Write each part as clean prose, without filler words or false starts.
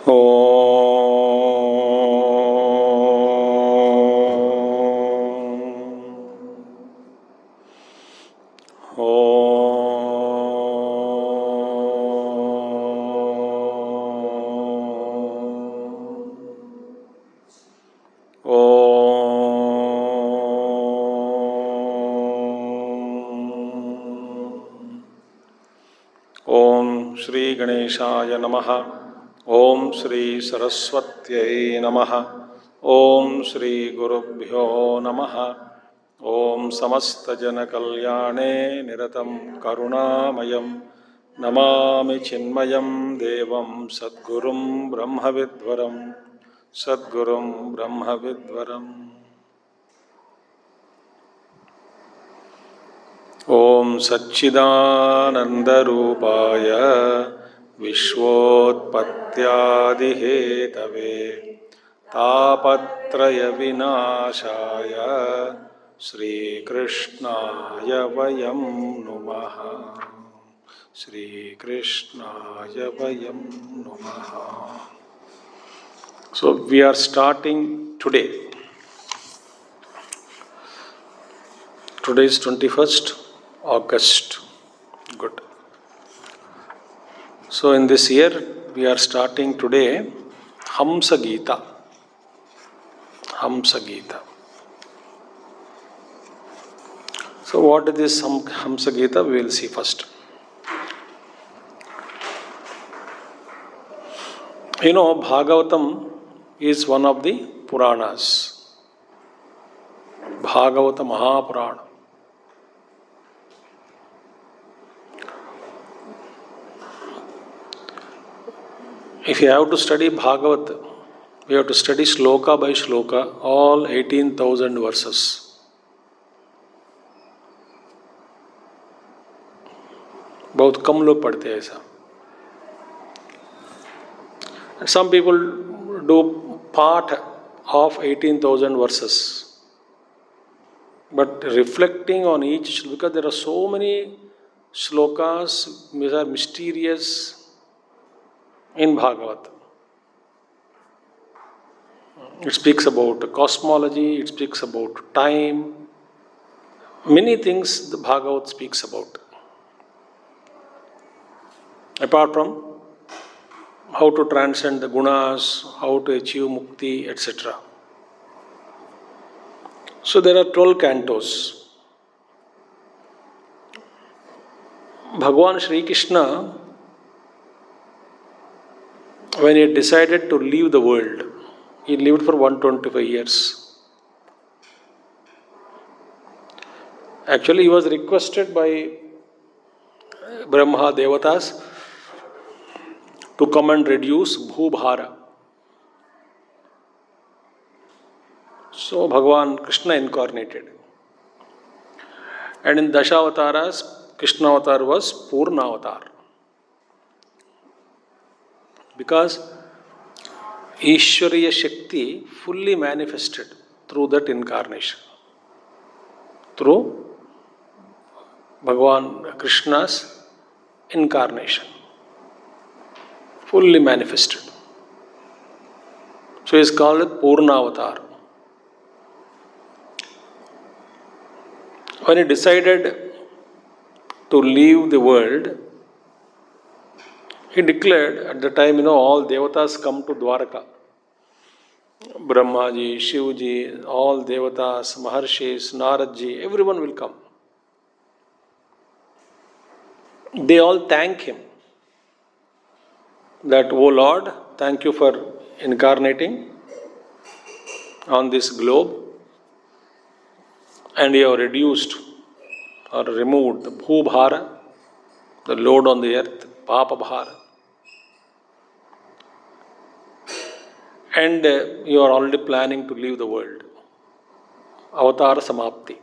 ओम श्री गणेशाय नमः। ओम श्री सरस्वत्यै नमः। ओम श्री गुरुभ्यो नमः। ओम समस्त जन कल्याणे निरतं करुणामयं नमामि चिन्मयं देवं सद्गुरुं ब्रह्मविद्वरं सद्गुरुं ब्रह्मविद्वरम्। ओम सच्चिदानंदरूपाय विश्वोत्पत्त्यादिहेतवे तापत्रय विनाशाय श्रीकृष्णाय वयं नुमः। श्रीकृष्णाय वयं नुमः। So we are starting today. Today is 21st August. Good. So in this year we are starting today Hamsa Geeta. Hamsa Geeta. So what is this Hamsa Geeta? We will see first. You know, Bhagavatam is one of the Puranas. Bhagavata Mahapurana. If you have to study Bhagavat, we have to study shloka by shloka, all 18,000 verses. बहुत कम लोग पढ़ते हैं ऐसा. Some people do part of 18,000 verses, but reflecting on each, because there are so many shlokas which are mysterious in Bhagavad. It speaks about cosmology, it speaks about time, many things the Bhagavad speaks about. Apart from how to transcend the gunas, how to achieve mukti, etc. So there are 12 cantos. Bhagavan Shri Krishna, when he decided to leave the world, he lived for 125 years. Actually, he was requested by Brahma Devatas to come and reduce Bhubhara. So Bhagavan Krishna incarnated. And in Dashavataras, Krishna avatar was Purna avatar. Because Ishwariya Shakti fully manifested through that incarnation. Through Bhagavan Krishna's incarnation. Fully manifested. So he is called Purna avatar. When he decided to leave the world, he declared at the time, all devatas come to Dwaraka. Brahmaji, Shivji, all devatas, Maharshis, Naradji, everyone will come. They all thank him. That, O Lord, thank you for incarnating on this globe. And you have reduced or removed the Bhubhara, the load on the earth, Papa Bhara. And you are already planning to leave the world. Avatar Samapti.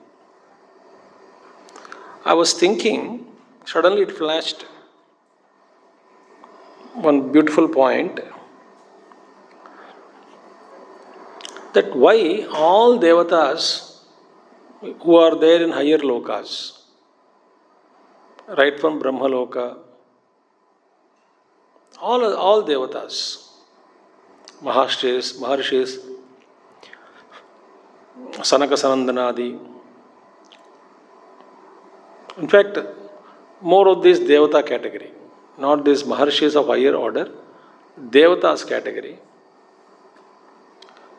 I was thinking, suddenly it flashed one beautiful point, that why all devatas who are there in higher lokas, right from Brahma Loka, all devatas, Maharshis, Sanaka Sanandanadi. In fact, more of this Devata category, not this Maharshis of higher order, Devatas category.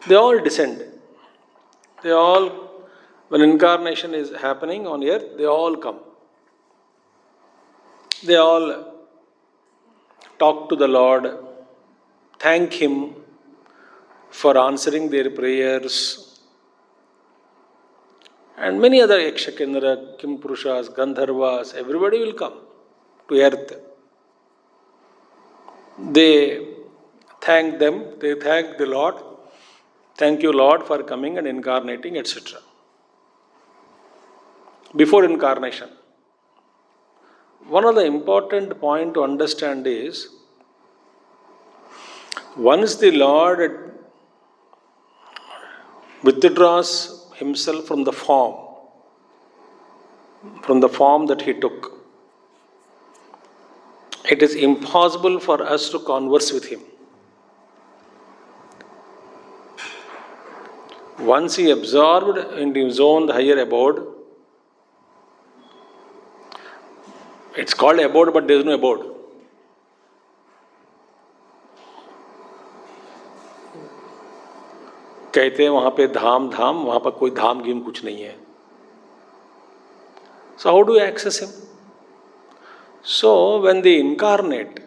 They all descend. They all, when incarnation is happening on earth, they all come. They all talk to the Lord, thank Him for answering their prayers, and many other Yakshakendra, Kimpurushas, Gandharvas, everybody will come to earth. They thank them, they thank the Lord. Thank you, Lord, for coming and incarnating, etc. Before incarnation, one of the important point to understand is, once the Lord withdraws Himself from the form that He took, it is impossible for us to converse with Him. Once He absorbed into His own higher abode, it's called abode, but there is no abode. कहते हैं वहाँ पे धाम धाम, वहाँ पर कोई धाम गीम कुछ नहीं है. So how do you access Him? So when they incarnate,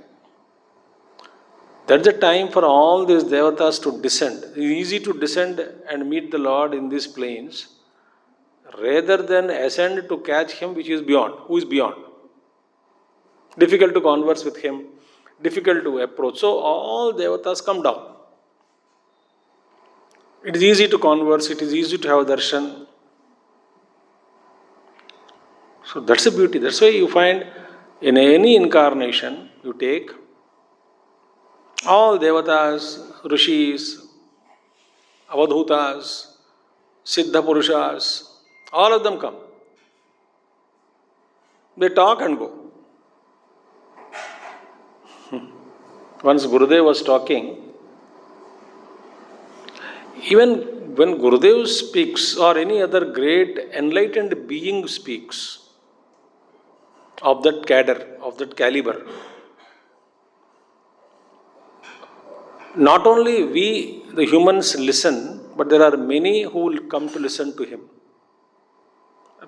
that's the time for all these devatas to descend. It's easy to descend and meet the Lord in these planes, rather than ascend to catch Him, which is beyond. Who is beyond? Difficult to converse with Him, difficult to approach. So all devatas come down. It is easy to converse, it is easy to have darshan. So that's the beauty. That's why you find in any incarnation, you take all devatas, rishis, avadhutas, siddha purushas, all of them come. They talk and go. Once Gurudev was talking, even when Gurudev speaks or any other great enlightened being speaks of that cadre, of that caliber, not only we, the humans, listen, but there are many who will come to listen to him.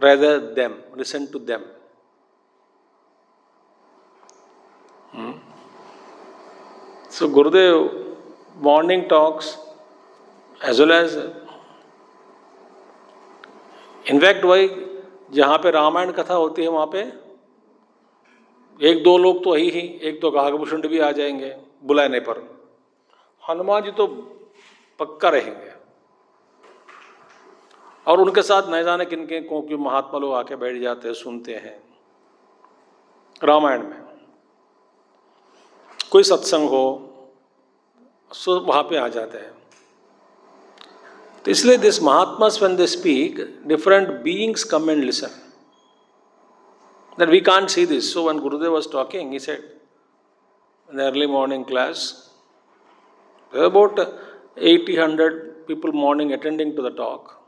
Rather listen to them. So Gurudev morning talks, as well as, in fact, वही जहाँ पे रामायण कथा होती है वहाँ पे एक दो लोग तो ही एक तो काकभूषण भी आ जाएंगे बुलाने पर. हनुमान जी तो पक्का रहेंगे और उनके साथ न जाने किन के क्योंकि महात्मा लोग आके बैठ जाते हैं, सुनते हैं. रामायण में कोई सत्संग हो सो वहाँ पे आ जाते हैं. तो इसलिए this Mahatmas when they speak, different beings come and listen. That we can't see this. So when Gurudev was talking, he said, in the early morning class, there were about 80-100 people morning attending to the talk.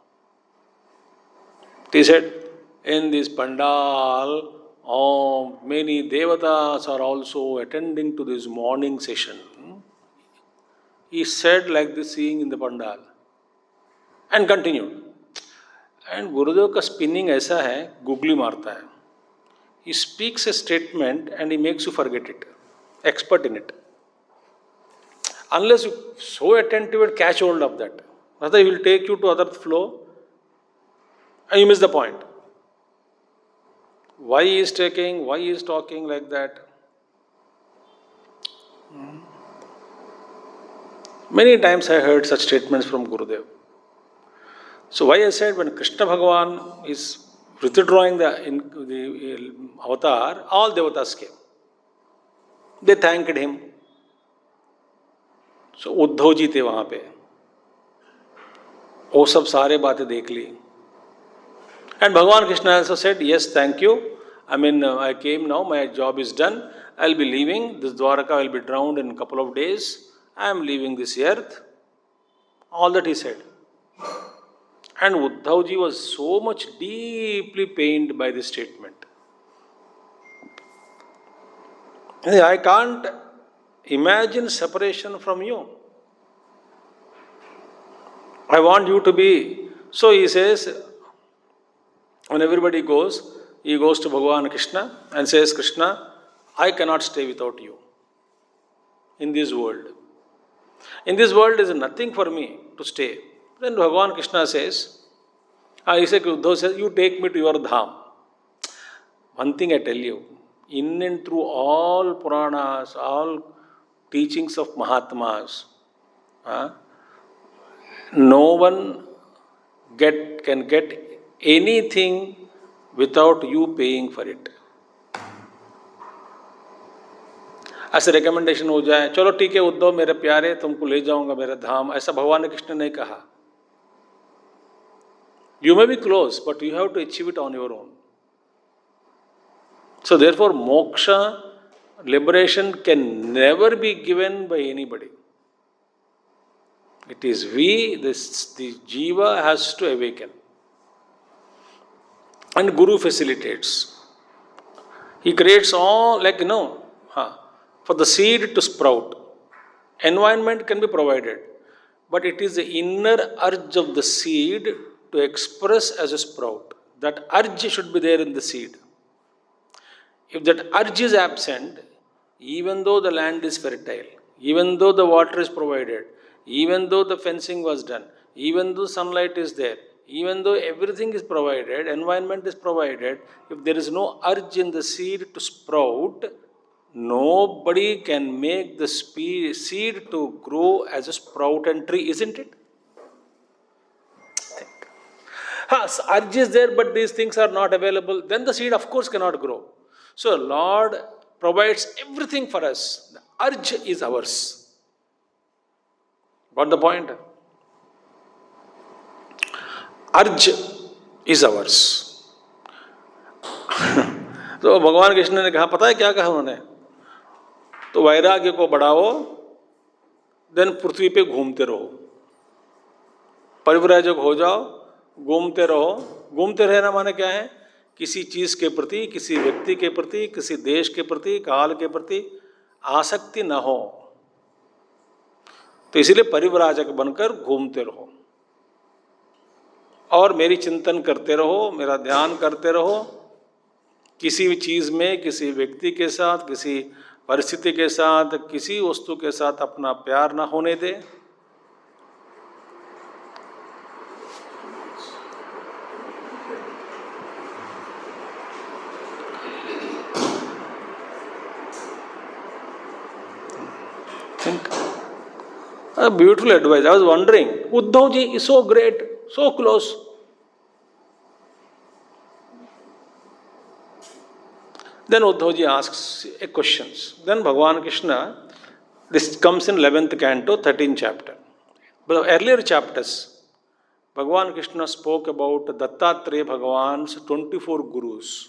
He said, in this pandal, many devatas are also attending to this morning session. He said like this, seeing in the pandal, and continued. And Gurudev का spinning ऐसा है, googly मारता है. He speaks a statement and he makes you forget it. Expert in it. Unless you so attentive and catch hold of that. Otherwise he will take you to other flow and you miss the point. Why he is taking, why he is talking like that. Many times I heard such statements from Gurudev. So why I said when Krishna Bhagavan is withdrawing the avatar, all devatas came. They thanked him. So Uddhav ji थे वहाँ पे. वो सब सारे बातें देख ली. And Bhagavan Krishna also said, yes, thank you. I came now, my job is done. I'll be leaving. This Dwaraka will be drowned in a couple of days. I am leaving this earth. All that he said. And Uddhavji was so much deeply pained by this statement. I can't imagine separation from you. I want you to be. So he says, when everybody goes, he goes to Bhagavan Krishna and says, Krishna, I cannot stay without you in this world. In this world is nothing for me to stay. Then Bhagavan Krishna says, Uddhav says, you take me to your dham. One thing I tell you, in and through all Puranas, all teachings of Mahatmas, no one can get anything without you paying for it. ऐसे recommendation हो जाए, चलो ठीक है उद्धव मेरे प्यारे, तुमको ले जाऊंगा मेरे धाम, ऐसा भगवान कृष्ण ने कहा. You may be close, but you have to achieve it on your own. So therefore, moksha, liberation can never be given by anybody. It is the jiva has to awaken. And Guru facilitates. He creates all, for the seed to sprout. Environment can be provided, but it is the inner urge of the seed to express as a sprout. That urge should be there in the seed. If that urge is absent, even though the land is fertile, even though the water is provided, even though the fencing was done, even though sunlight is there, even though everything is provided, environment is provided, if there is no urge in the seed to sprout, nobody can make the seed to grow as a sprout and tree, isn't it? Urge is there, but these things are not available, then the seed of course cannot grow. So Lord provides everything for us. The urge is ours. Got the point? Urge is ours. तो भगवान कृष्ण ने कहा, पता है क्या कहा उन्होंने? तो वैराग्य को बढ़ाओ, देन पृथ्वी पे घूमते रहो, परिव्राजक हो जाओ, घूमते रहो. घूमते रहना माने क्या है? किसी चीज के प्रति, किसी व्यक्ति के प्रति, किसी देश के प्रति, काल के प्रति आसक्ति न हो. तो इसीलिए परिव्राजक बनकर घूमते रहो और मेरी चिंतन करते रहो, मेरा ध्यान करते रहो. किसी भी चीज में, किसी व्यक्ति के साथ, किसी परिस्थिति के साथ, किसी वस्तु के साथ अपना प्यार ना होने दे. A beautiful advice. I was wondering, Uddhavji is so great, so close. Then Uddhavji asks a question. Then Bhagavan Krishna, this comes in 11th canto, 13th chapter. But earlier chapters, Bhagavan Krishna spoke about Dattatreya Bhagavan's 24 gurus.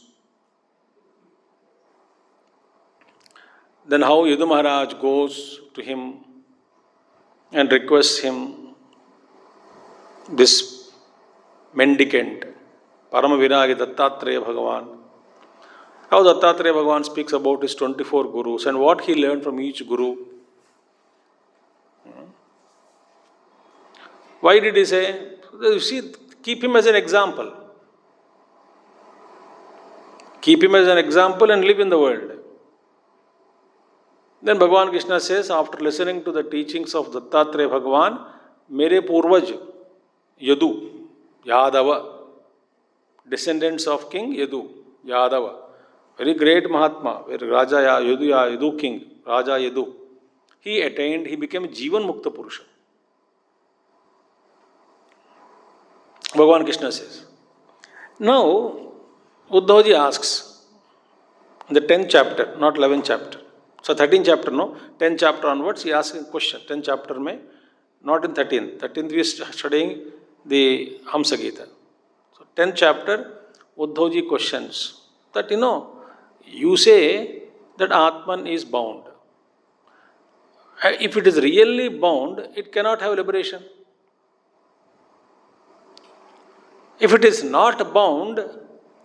Then how Yadu Maharaj goes to him and requests him, this mendicant, Paramaviragi Dattatreya Bhagavan. How Dattatreya Bhagavan speaks about his 24 gurus and what he learned from each guru. Why did he say? You see, keep him as an example. Keep him as an example and live in the world. Then Bhagavan Krishna says, after listening to the teachings of Dattatreya Bhagavan, Mere Purvaj, Yadu, Yadava, descendants of King Yadu, Yadava, very great Mahatma, very Raja Yadu King, Raja Yadu. He became Jivan Mukta Purusha. Bhagavan Krishna says. Now, Uddhavji asks, in the 10th chapter, not 11th chapter. So 13th chapter, no? 10th chapter onwards, he asks a question. 10th chapter mein, not in 13th. 13th we are studying the Hamsa Geeta. So 10th chapter, Uddhavji questions that, you say that Atman is bound. If it is really bound, it cannot have liberation. If it is not bound,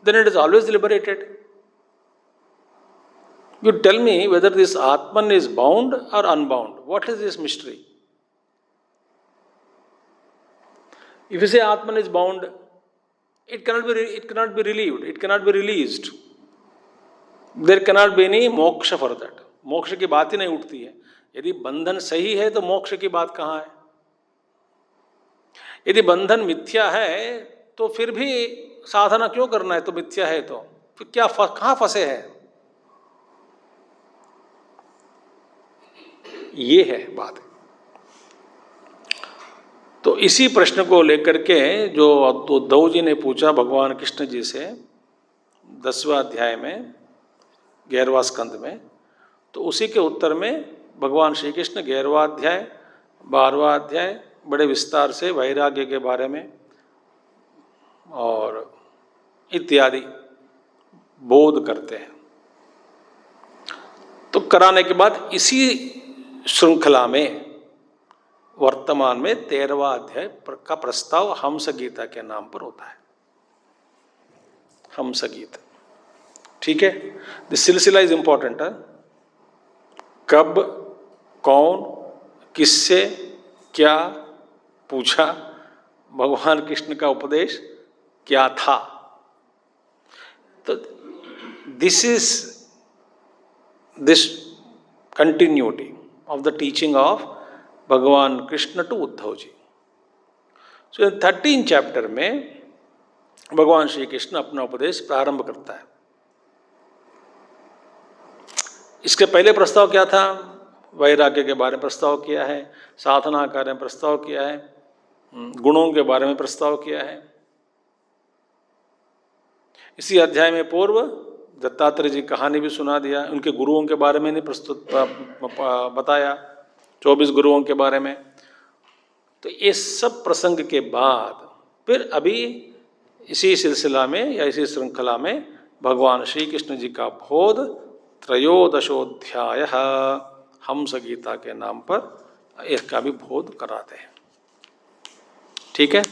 then it is always liberated. You tell me whether this Atman is bound or unbound. What is this mystery? If you say Atman is bound, it cannot be relieved, it cannot be released. There cannot be any moksha for that. मोक्ष की बात ही नहीं उठती है. यदि बंधन सही है तो मोक्ष की बात कहाँ है? यदि बंधन मिथ्या है तो फिर भी साधना क्यों करना है? तो मिथ्या है तो फिर क्या कहाँ फंसे हैं? ये है बात. तो इसी प्रश्न को लेकर के जो उद्धव जी ने पूछा भगवान कृष्ण जी से 10वां अध्याय में 11वां स्कंद में, तो उसी के उत्तर में भगवान श्री कृष्ण 11वां अध्याय 12वां अध्याय बड़े विस्तार से वैराग्य के बारे में और इत्यादि बोध करते हैं. तो कराने के बाद इसी श्रृंखला में वर्तमान में 13वां अध्याय का प्रस्ताव हंस गीता के नाम पर होता है. हंस गीता, ठीक है. दिस सिलसिला इज इंपॉर्टेंट. कब, कौन, किससे क्या पूछा, भगवान कृष्ण का उपदेश क्या था. तो this continuity of the teaching of Bhagwan Krishna to Uddhav ji. So in 13 chapter में भगवान श्री कृष्ण अपना उपदेश प्रारंभ करता है. इसके पहले प्रस्ताव क्या था? वैराग्य के बारे में प्रस्ताव किया है, साधना कार्य में प्रस्ताव किया है, गुणों के बारे में प्रस्ताव किया है. इसी अध्याय में पूर्व दत्तात्रेय जी कहानी भी सुना दिया, उनके गुरुओं के बारे में नहीं प्रस्तुत बताया, 24 गुरुओं के बारे में. तो ये सब प्रसंग के बाद फिर अभी इसी सिलसिला में या इसी श्रृंखला में भगवान श्री कृष्ण जी का बोध 13ोऽध्याय हंस गीता के नाम पर इसका भी बोध कराते हैं. ठीक है.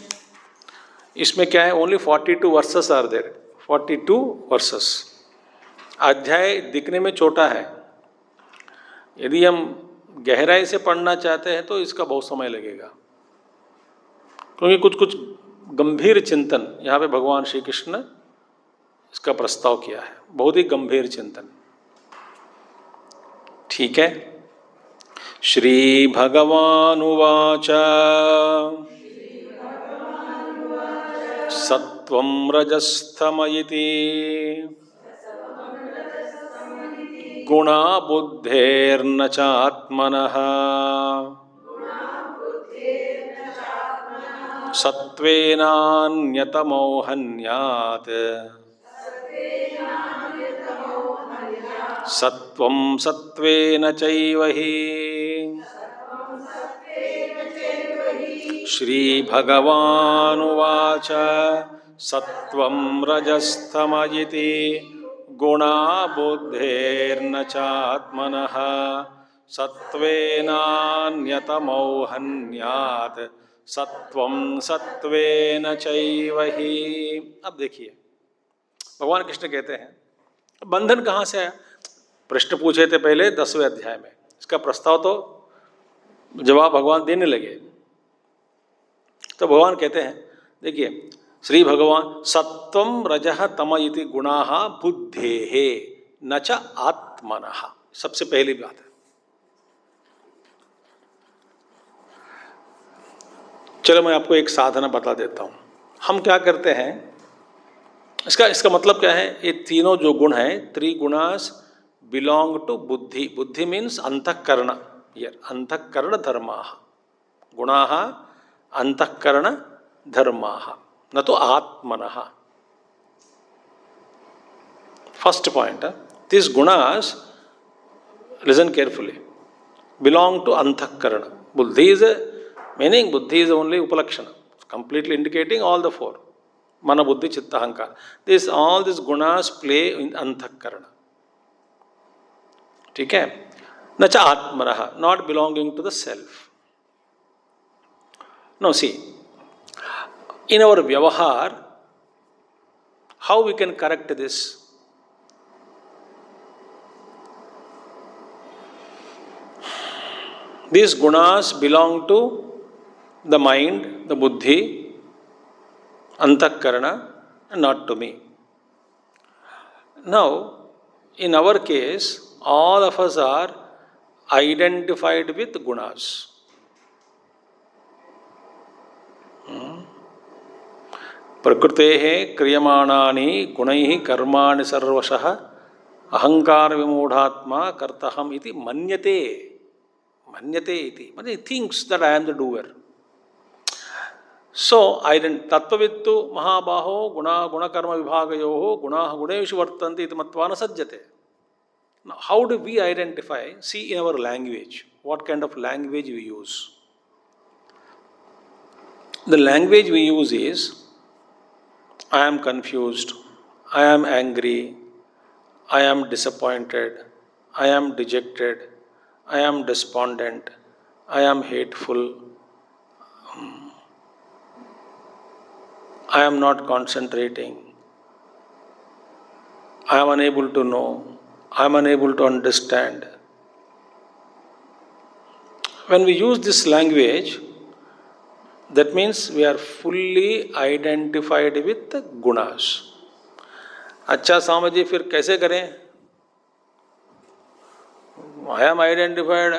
इसमें क्या है? Only 42 verses are there. 42 verses. अध्याय दिखने में छोटा है, यदि हम गहराई से पढ़ना चाहते हैं तो इसका बहुत समय लगेगा, क्योंकि कुछ कुछ गंभीर चिंतन यहाँ पे भगवान श्री कृष्ण इसका प्रस्ताव किया है. बहुत ही गंभीर चिंतन. ठीक है. श्री भगवानुवाच सत्वं रजस्तम इति गुणा बुद्धेर्न चात्मनः सत्वेनान्यतमो हन्यात् सत्वं सत्वेन चैव हि. श्री भगवानुवाच सत्वं रजस्तम इति गुणा बुद्धेर्न चात्मनः सत्वेनान्यतमो हन्यात् सत्वं सत्वेन चैव हि. अब देखिए भगवान कृष्ण कहते हैं बंधन कहाँ से आया? प्रश्न पूछे थे पहले 10वें अध्याय में, इसका प्रस्ताव तो जवाब भगवान देने लगे. तो भगवान कहते हैं देखिए श्री भगवान सत्वं रजः तम इति गुणाः बुद्धेः न च आत्मनः. सबसे पहली बात है. चलो मैं आपको एक साधना बता देता हूं. हम क्या करते हैं, इसका मतलब क्या है? ये तीनों जो गुण हैं, त्रिगुणास बिलोंग टू बुद्धि. बुद्धि मीन्स अंतःकरण. हियर अंतःकरण धर्माः. गुणाः अंतःकरण धर्माः न तो आत्मनः. First point, this gunas, listen carefully, belong to antahkarana. Buddhi is meaning, buddhi is only upalakshana, completely indicating all the four. Mana, buddhi, chitta, ahankara. All these gunas play in anthakarana. ठीक है. Na cha atmaraha, not belonging to the self. Now see, in our vyavahar, how we can correct this? These gunas belong to the mind, the buddhi, antakarana, and not to me. Now, in our case, all of us are identified with gunas. प्रकृतेः क्रियमाणानि गुणैः कर्माणि सर्वशः अहंकार विमूढ़ात्मा कर्तहम इति मन्यते. Manyate iti. But he thinks that I am the doer. So, Tattvavittu Mahabaho Guna Karma Vibhagayoho Guna Guneshu Vartanti iti Matvana Sajjate. Now, how do we identify? See in our language. What kind of language we use? The language we use is I am confused, I am angry, I am disappointed, I am dejected, I am despondent, I am hateful, I am not concentrating, I am unable to know, I am unable to understand. When we use this language, that means we are fully identified with the gunas. अच्छा स्वामी जी फिर कैसे करें? I am identified.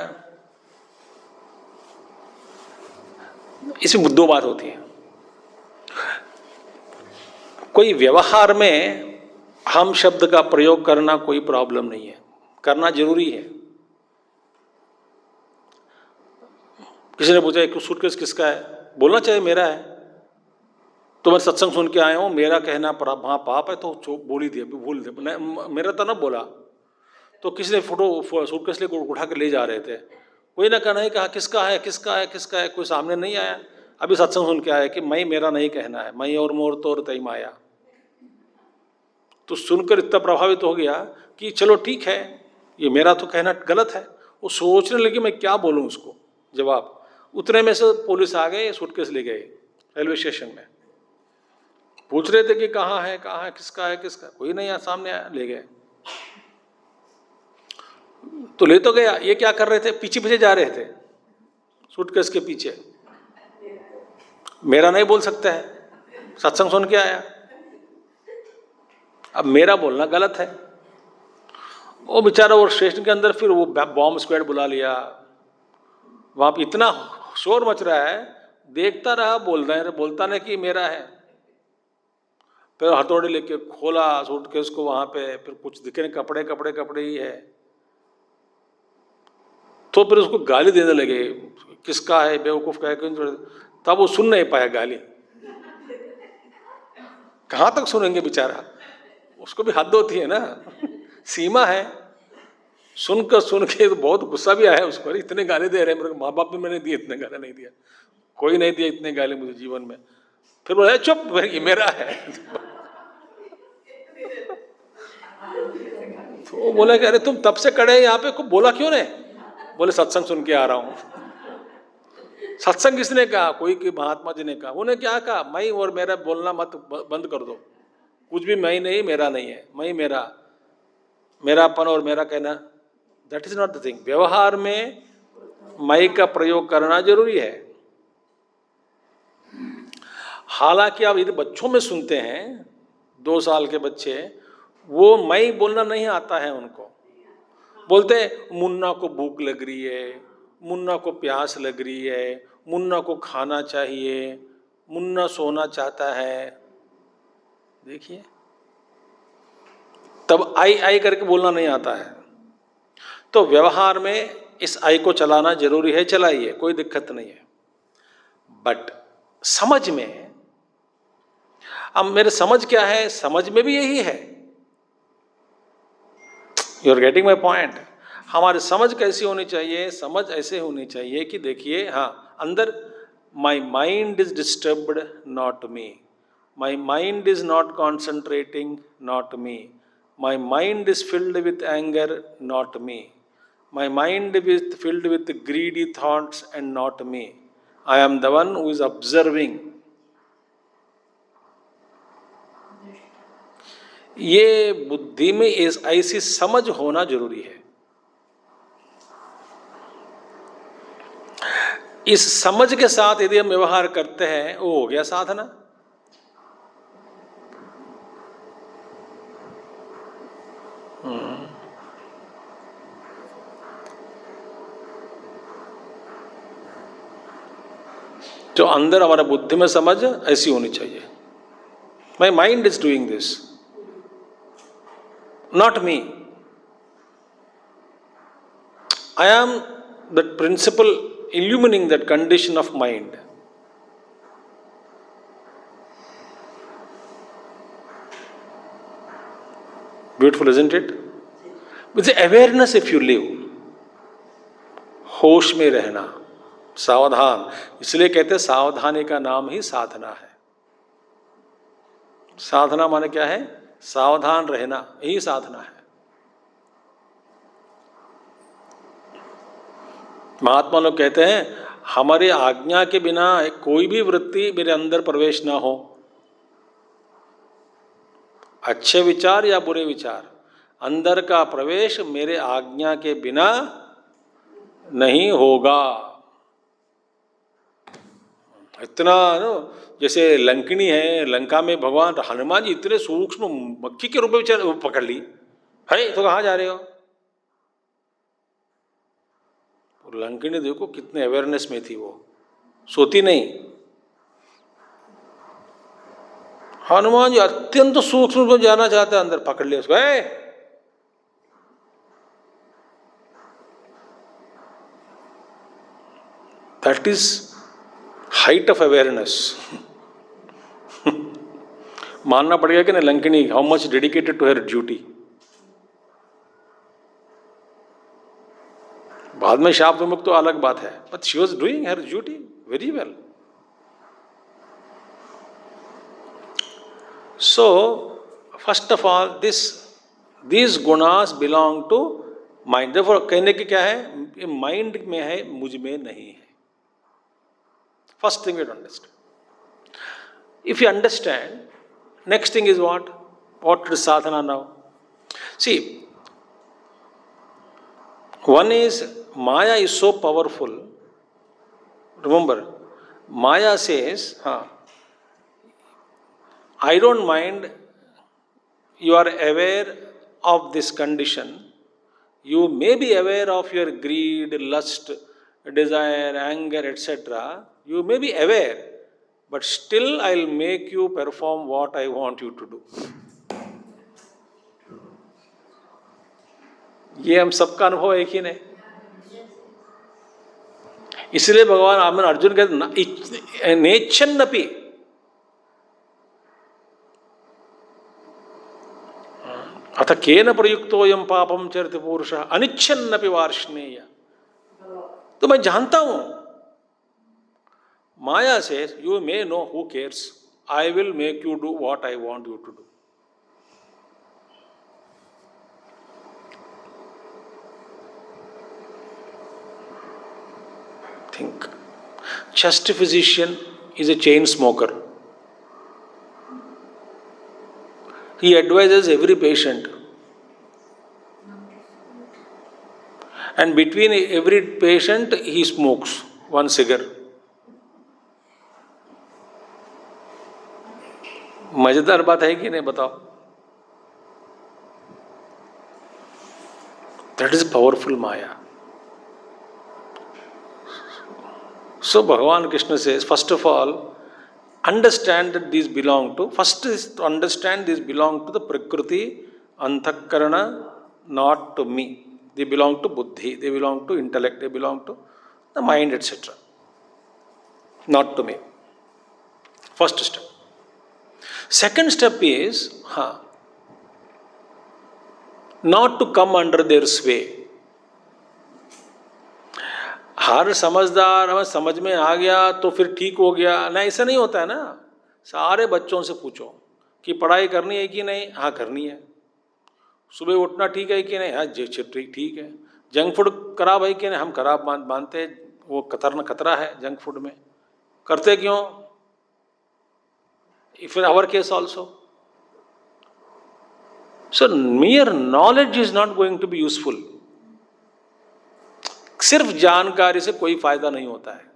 इसमें दो बात होती है. कोई व्यवहार में हम शब्द का प्रयोग करना कोई प्रॉब्लम नहीं है, करना जरूरी है. किसी ने पूछा एक सूटकेस किसका है, बोलना चाहिए मेरा है. तो मैं सत्संग सुन के आया हूँ, मेरा कहना वहाँ पाप है, तो बोल ही दिया, भूल दे, मेरा तो ना बोला. तो किसी ने फोटो सूटकेस लेकर उठा के ले जा रहे थे, कोई ना नहीं कहा किसका है किसका है किसका है, कोई सामने नहीं आया. अभी सत्संग सुन के आया कि मैं मेरा नहीं कहना है, मैं और मोर तोर तई माया. तो सुनकर इतना प्रभावित हो गया कि चलो ठीक है, ये मेरा तो कहना गलत है. वो सोचने लगी मैं क्या बोलूँ उसको जवाब. उतने में से पुलिस आ गए, सूटकेस ले गए रेलवे स्टेशन में. पूछ रहे थे कि कहाँ है किसका है किसका, कोई नहीं आया, सामने आया, ले गए. तो ले तो गया, ये क्या कर रहे थे, पीछे पीछे जा रहे थे सूटकेस के पीछे. मेरा नहीं बोल सकता है, सत्संग सुन के आया, अब मेरा बोलना गलत है. वो बेचारा वो स्टेशन के अंदर फिर वो बॉम्ब स्क्वाड बुला लिया. वहां पे इतना शोर मच रहा है, देखता रहा, बोलता नहीं कि मेरा है. फिर हथौड़ी लेके खोला सूटकेस को, वहां पे फिर कुछ दिखे कपड़े ही है. तो फिर उसको गाली देने लगे, किसका है बेवकूफ का है. तब वो सुन नहीं पाया गाली. कहाँ तक सुनेंगे बेचारा, उसको भी हद होती है ना, सीमा है. सुन के तो बहुत गुस्सा भी आया उसको, इतने गाली दे रहे हैं, मेरे माँ बाप भी मैंने दिए, इतने गाली नहीं दिया, कोई नहीं दिया इतने गाली मुझे जीवन में. फिर बोला चुप, ये मेरा है. तो वो बोला कि अरे तुम तब से खड़े यहाँ पे, कुछ बोला क्यों नहीं? बोले सत्संग सुन के आ रहा हूँ. सत्संग किसने कहा? कोई महात्मा जी ने कहा. उन्हें क्या कहा? मैं और मेरा बोलना मत बंद कर दो, कुछ भी मैं नहीं, मेरा नहीं है, मैं मेरापन और मेरा कहना, that is not the thing. व्यवहार में मैं का प्रयोग करना जरूरी है. हालांकि आप यदि बच्चों में सुनते हैं, 2 साल के बच्चे, वो मैं बोलना नहीं आता है उनको. बोलते हैं मुन्ना को भूख लग रही है, मुन्ना को प्यास लग रही है, मुन्ना को खाना चाहिए, मुन्ना सोना चाहता है. देखिए, तब आई करके बोलना नहीं आता है. तो व्यवहार में इस आई को चलाना जरूरी है, चलाइए, कोई दिक्कत नहीं है. बट समझ में, अब मेरे समझ क्या है, समझ में भी यही है. You are getting my point. हमारी समझ कैसी होनी चाहिए? समझ ऐसे होनी चाहिए कि देखिए, हाँ, अंदर my mind is disturbed, not me. My mind is not concentrating, not me. My mind is filled with anger, not me. My mind is filled with greedy thoughts and not me. I am the one who is observing. ये बुद्धि में ऐसी समझ होना जरूरी है. इस समझ के साथ यदि हम व्यवहार करते हैं, वो हो गया साधना. तो अंदर हमारा बुद्धि में समझ ऐसी होनी चाहिए. My mind is doing this, not me. I am that principle illumining that condition of mind. Beautiful, isn't it? With the awareness, if you live, होश में रहना, सावधान. इसलिए कहते हैं सावधानी का नाम ही साधना है. साधना माने क्या है? सावधान रहना, यही साधना है. महात्मा लोग कहते हैं हमारी आज्ञा के बिना कोई भी वृत्ति मेरे अंदर प्रवेश ना हो. अच्छे विचार या बुरे विचार, अंदर का प्रवेश मेरे आज्ञा के बिना नहीं होगा. इतना जैसे लंकिनी है, लंका में भगवान हनुमान जी इतने सूक्ष्म मक्खी के रूप में विचार पकड़ ली है. तो कहाँ जा रहे हो? लंकिनी देखो कितने अवेयरनेस में थी, वो सोती नहीं. हनुमान जी अत्यंत सूक्ष्म में जाना चाहते हैं, अंदर पकड़ लिया उसको. That is height of awareness. मानना पड़ेगा कि नहीं Lankini how much dedicated to her duty. बाद में शाप विमुक्त तो अलग बात है, but she was doing her duty very well. So first of all this gunas belong to mind. देखो कहने की क्या है, ये माइंड में है, मुझ में नहीं है. First thing you understand. If you understand, next thing is what is sadhana now. See, one is Maya is so powerful. Remember, Maya says, I don't mind. You are aware of this condition. You may be aware of your greed, lust, desire, anger, etc. You may be aware, but still I'll make you perform what I want you to do. ये हम सबका अनुभव है कि नहीं? इसलिए भगवान अर्जुन कहते नेच्छन्नपि, अथ केन प्रयुक्तोऽयं पापं चरति पुरुषः अनिच्छन्नपि वार्ष्णेय. तो मैं जानता हूं. माया से you may know, who cares, I will make you do what I want you to do. Think. Chest physician is a chain smoker. He advises every patient. And between every patient, he smokes one cigar. मजेदार बात है कि नहीं, बताओ? That is powerful Maya. So Bhagavan Krishna says, first of all, understand that these belong to, first is to understand these belong to the Prakriti, Anthakarana, not to me. They belong to Buddhi, they belong to intellect, they belong to the mind, etc. Not to me. First step. Second step is, not to come under their sway. हर समझदार हमें समझ में आ गया तो फिर ठीक हो गया ना, ऐसा नहीं होता है ना. सारे बच्चों से पूछो कि पढ़ाई करनी है कि नहीं. हाँ करनी है. सुबह उठना ठीक है कि नहीं. हाँ ठीक है. जंक फूड खराब है कि नहीं, हम खराब मानते हैं, वो खतरा है जंक फूड में, करते क्यों? If in our case also, so mere knowledge is not going to be useful. सिर्फ जानकारी से कोई फायदा नहीं होता है।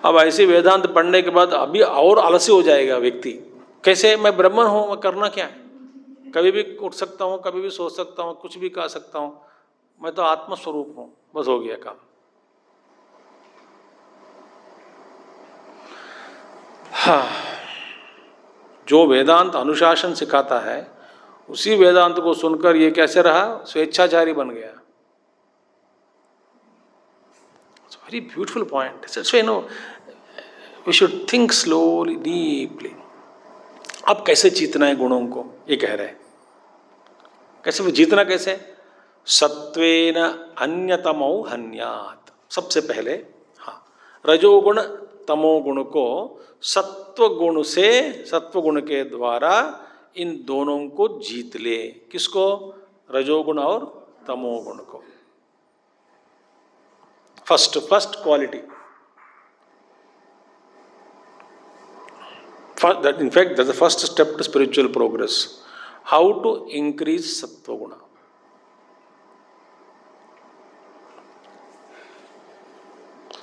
अब ऐसे वेदांत पढ़ने के बाद अभी और आलसी हो जाएगा व्यक्ति। कैसे? मैं ब्राह्मण हूं, मैं करना क्या है? कभी भी उठ सकता हूं, कभी भी सो सकता हूं, कुछ भी कह सकता हूं, मैं तो आत्मस्वरूप हूं, बस हो गया काम। हाँ, जो वेदांत अनुशासन सिखाता है उसी वेदांत को सुनकर ये कैसे रहा? स्वेच्छाचारी बन गया। It's very beautiful point. So you know we should think slowly deeply. अब कैसे जीतना है गुणों को, ये कह रहे हैं। कैसे वो जीतना? कैसे? सत्वेन अन्यतमो हन्यात्। सबसे पहले हाँ, रजोगुण तमोगुण को सत्व गुण से, सत्व गुण के द्वारा इन दोनों को जीत ले। किसको? रजोगुण और तमोगुण को। First quality, that in fact that's the first step to spiritual progress. How to increase sattva guna?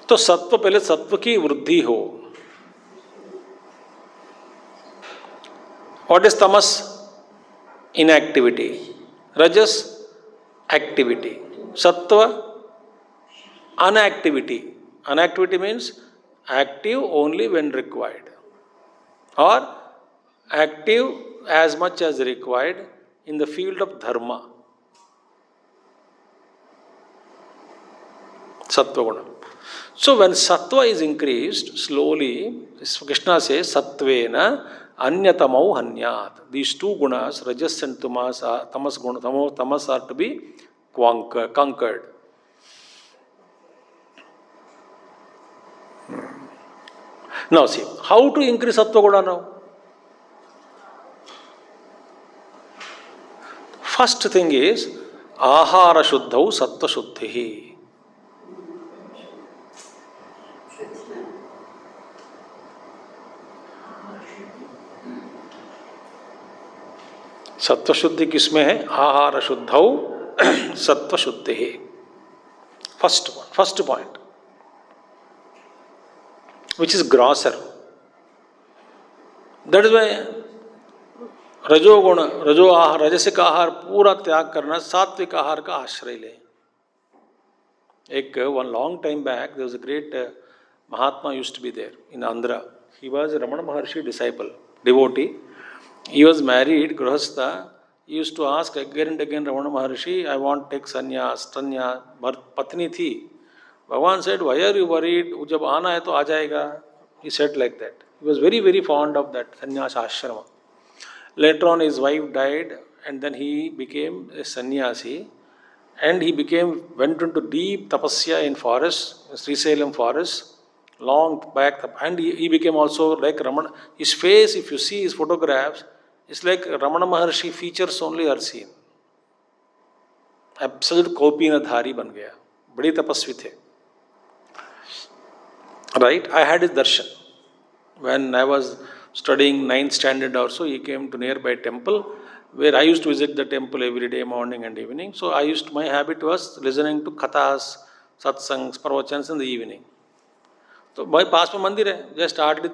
तो सत्व, पहले सत्व की वृद्धि हो। What is tamas? Inactivity. Rajas? Activity. Sattva? Unactivity. Unactivity means active only when required, or active as much as required in the field of dharma. Sattva guna. So when sattva is increased slowly, Krishna says sattvena anyatamo hanyat. These two gunas, rajas and tamas guna, tamas are to be conquered. Now see, how to increase sattva guna now? First thing is ahara shuddhau sattva shuddhihi. सत्व शुद्धि किसमें है? आहार शुद्धौ सत्व शुद्धि है। First point which is grosser. That is why रजोगुण, रजसिक आहार पूरा त्याग करना, सात्विक आहार का आश्रय ले। एक one long time back there was a great Mahatma used to be there in Andhra. He was a Ramana Maharshi disciple, devotee. He was married, Grahastha. He used to ask again and again Ramana Maharshi, I want to take sannyas, patni thi. Bhagavan said, why are you worried? जब आना है तो आ जाएगा. He said like that. He was very, very fond of that sannyas ashrama. Later on his wife died and then he became a sannyasi and he went into deep tapasya in forest, Srisalem forest, long back, and he became also like Ramana. His face, if you see his photographs, it's like Ramana Maharshi features only are seen. Absolute kopinadhari ban gaya. बड़ी तपस्वी थे. Right? I had his darshan. When I was studying 9th standard or so, he came to nearby temple where I used to visit the temple every day, morning and evening. So my habit was listening to kathas, satsangs, pravachans in the evening. तो भाई पास में मंदिर है, just hardly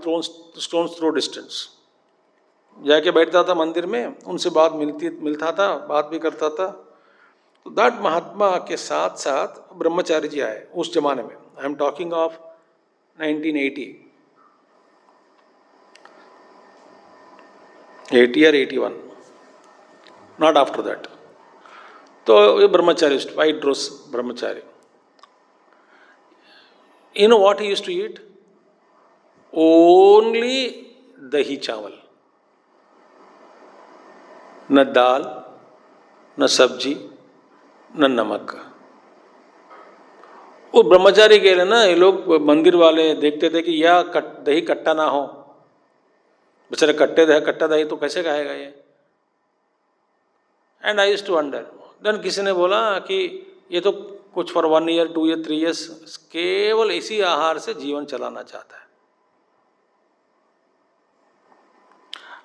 stones throw distance. जाके बैठता था मंदिर में, उनसे बात मिलता था, बात भी करता था. तो दैट महात्मा के साथ साथ ब्रह्मचारी जी आए उस जमाने में. I am talking of 1980 or 81, not after that. तो ये ब्रह्मचारी, white dress Brahmachari. You know what he used to eat? Only dahi chawal. न दाल, न सब्जी, न नमक. वो ब्रह्मचारी के लिए ना, ये लोग मंदिर वाले देखते थे कि या दही कट्टा ना हो. बेचारे कट्टा दही तो कैसे खाएगा ये? And I used to wonder. Then किसी ने बोला कि ये तो कुछ फॉर 1 ईयर 2 ईयर 3 ईयर्स केवल इसी आहार से जीवन चलाना चाहता है.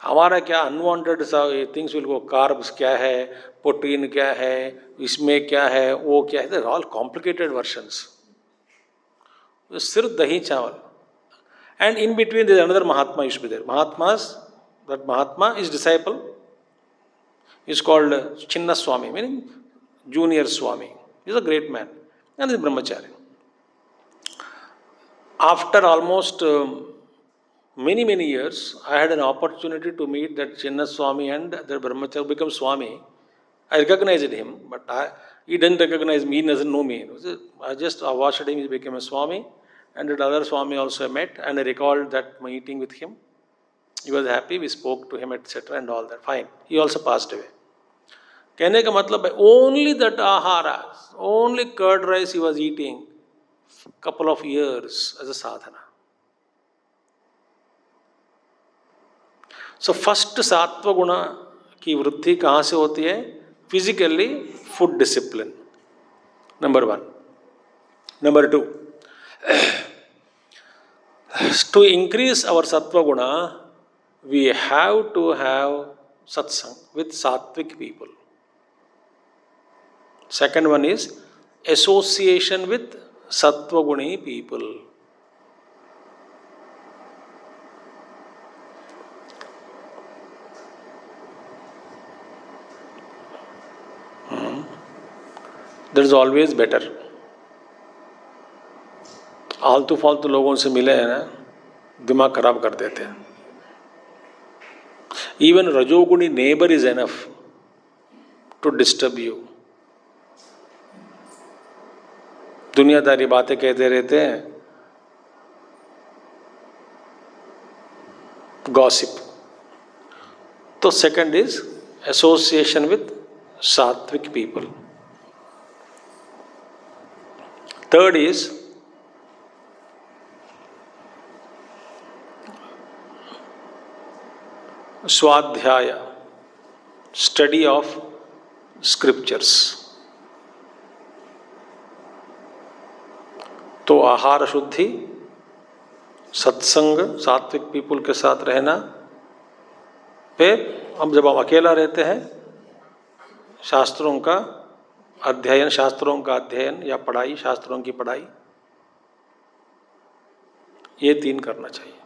हमारा क्या अनवांटेड सा थिंग्स विल गो. कार्ब्स क्या है, प्रोटीन क्या है, इसमें क्या है, वो क्या है, ऑल कॉम्प्लिकेटेड वर्शंस. सिर्फ दही चावल. And in between there another Mahatma used to be there. Mahatmas, that Mahatma is disciple is called Chinna Swami, meaning junior Swami. He is a great man and is brahmachari. After almost many years, I had an opportunity to meet that Chinna Swami and the brahmachari become Swami. I recognized him, but he didn't recognize me, he doesn't know me. I just watched him, he became a Swami, and that other Swami also I met, and I recalled that meeting with him. He was happy, we spoke to him, etc. and all that. Fine. He also passed away. कहने का मतलब है only that ahara, only curd rice ही was eating couple of years as a sadhana. So first सात्व गुण की वृद्धि कहाँ से होती है? Physically, food discipline, number 1. Number 2, to increase our sattva guna, we have to have satsang with sattvic people. Second one is association with sattva guni people. That is always better. आलतू फालतू लोगों से मिले हैं ना, दिमाग खराब कर देते हैं. Even rajoguni neighbor is enough to disturb you. दुनियादारी बातें कहते रहते हैं, गॉसिप. तो सेकंड इज एसोसिएशन विथ सात्विक पीपल. थर्ड इज स्वाध्याय, स्टडी ऑफ स्क्रिप्चर्स. तो आहार शुद्धि, सत्संग, सात्विक पीपल के साथ रहना. फिर अब जब हम अकेला रहते हैं, शास्त्रों का अध्ययन या पढ़ाई, शास्त्रों की पढ़ाई, ये 3 करना चाहिए.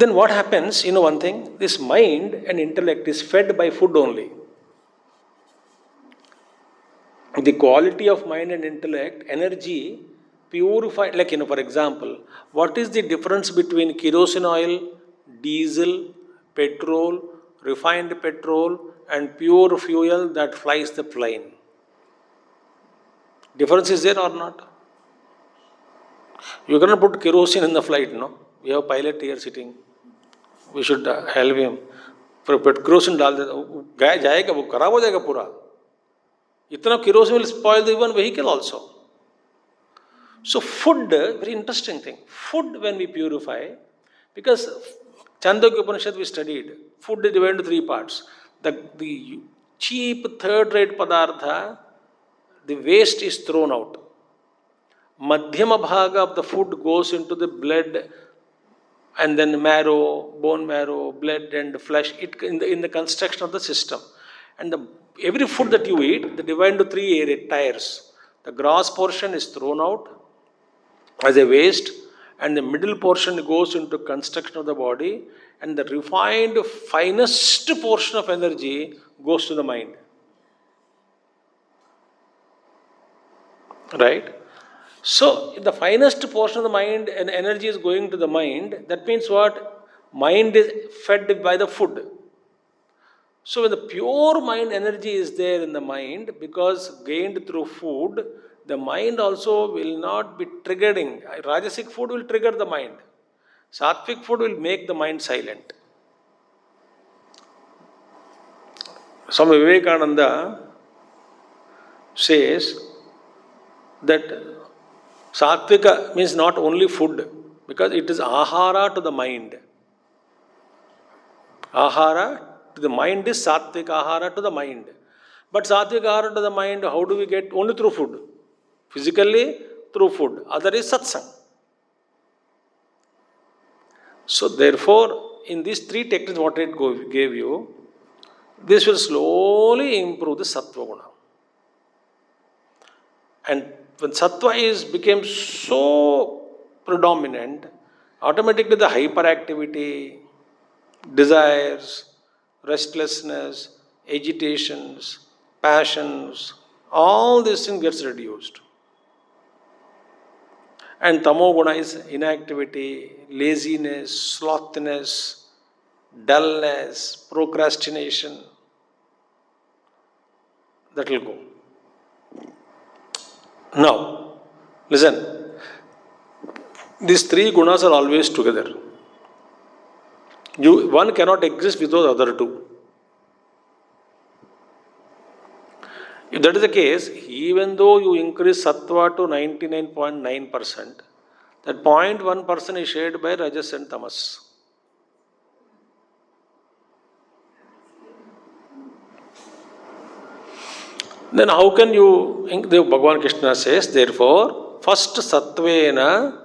Then what happens, you know one thing, this mind and intellect is fed by food only. The quality of mind and intellect, energy, purified, like, you know, for example, what is the difference between kerosene oil, diesel, petrol, refined petrol, and pure fuel that flies the plane? Difference is there or not? You cannot put kerosene in the flight, no? We have a pilot here sitting. We should help him. kerosene डाल दे, जाएगा वो, खराब हो जाएगा पूरा. इतना kerosene will spoil the even vehicle also. So food, very interesting thing. Food when we purify, because Chandogya Upanishad we studied, food is divided into 3 parts. The cheap third-rate padartha, the waste is thrown out. Madhyama bhaga of the food goes into the blood and then marrow, bone marrow, blood and flesh, in the construction of the system. And every food that you eat, they divide into 3 tiers. The gross portion is thrown out as a waste, and the middle portion goes into construction of the body, and the refined, finest portion of energy goes to the mind. Right? So, the finest portion of the mind and energy is going to the mind. That means what? Mind is fed by the food. So, when the pure mind energy is there in the mind, because gained through food, the mind also will not be triggering. Rajasic food will trigger the mind. Sattvic food will make the mind silent. Swami Vivekananda says that Sattvika means not only food, because it is ahara to the mind. Ahara To the mind is sattvic ahara to the mind. But sattvic ahara to the mind, how do we get? Only through food. Physically, through food. Other is satsang. So therefore, in these three techniques what it gave you, this will slowly improve the sattva guna. And when sattva became so predominant, automatically the hyperactivity, desires, restlessness, agitations, passions, all these things gets reduced. And tamoguna is inactivity, laziness, slothiness, dullness, procrastination. That will go. Now, listen. These three gunas are always together. One cannot exist without the other two. If that is the case, even though you increase sattva to 99.9%, that 0.1% is shared by rajas and tamas. Then how can you, Bhagavan Krishna says, therefore, first sattvena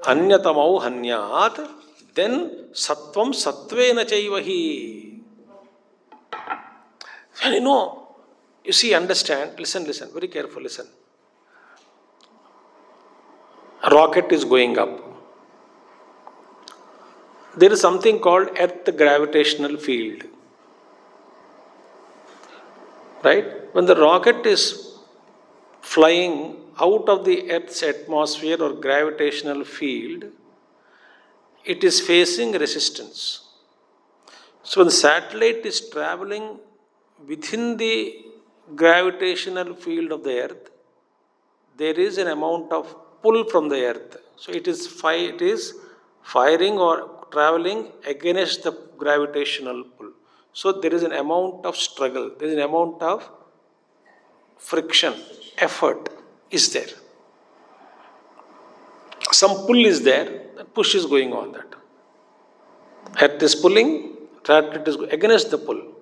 anyatamau hanyat, then sattvam sattvena chaivahi. And you see, understand, listen, very careful, listen. A rocket is going up. There is something called earth gravitational field. Right? When the rocket is flying out of the earth's atmosphere or gravitational field, it is facing resistance. So when the satellite is traveling within the gravitational field of the earth, there is an amount of pull from the earth. So it is firing or traveling against the gravitational pull. So there is an amount of struggle, there is an amount of friction, effort is there. Some pull is there, push is going on that. Earth is pulling, satellite is against the pull.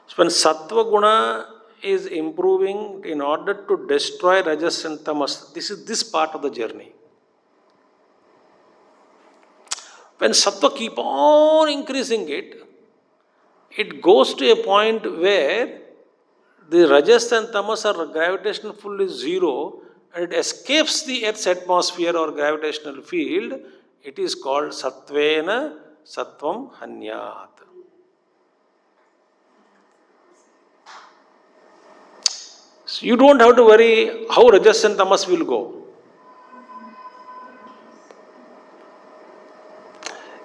So when sattva guna is improving in order to destroy rajas and tamas, this is this part of the journey. When sattva keep on increasing it goes to a point where the rajas and tamas or gravitational pull is zero and it escapes the earth's atmosphere or gravitational field. It is called sattvena sattvam hanyat. So you don't have to worry how rajas and tamas will go.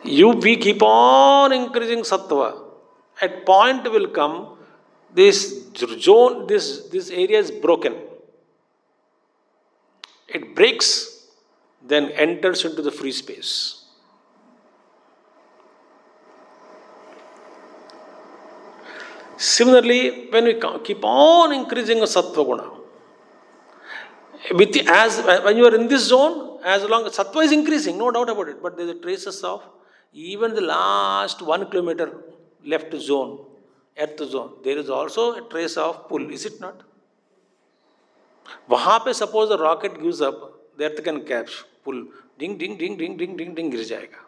We keep on increasing sattva. At point will come, this zone, this area is broken. It breaks, then enters into the free space. Similarly, when we keep on increasing a sattva guna, when you are in this zone, as long as sattva is increasing, no doubt about it, but there are traces of even the last 1 kilometer left zone, earth zone, there is also a trace of pull, is it not? वहाँ पे suppose the rocket gives up, the earth can catch, pull, ding, ding, ding, ding, ding, ding, ding, गिर जाएगा.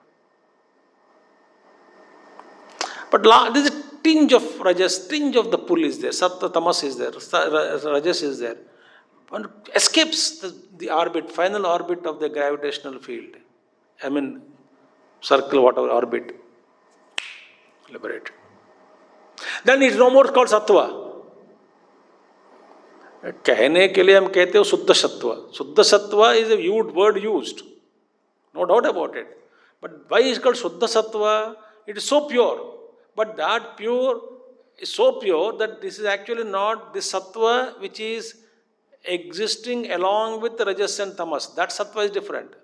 But there is a tinge of rajas, tinge of the pull is there, sattva, tamas is there, rajas is there. One escapes the orbit, final orbit of the gravitational field. Circle, whatever, orbit. Liberated. Then it is no more called sattva. कहने के लिए हम कहते हो शुद्ध सत्व is a word used, no doubt about it, but why is it called शुद्ध सत्व? It is so pure, but that pure is so pure that this is actually not the sattva which is existing along with the rajas and tamas. That sattva is different.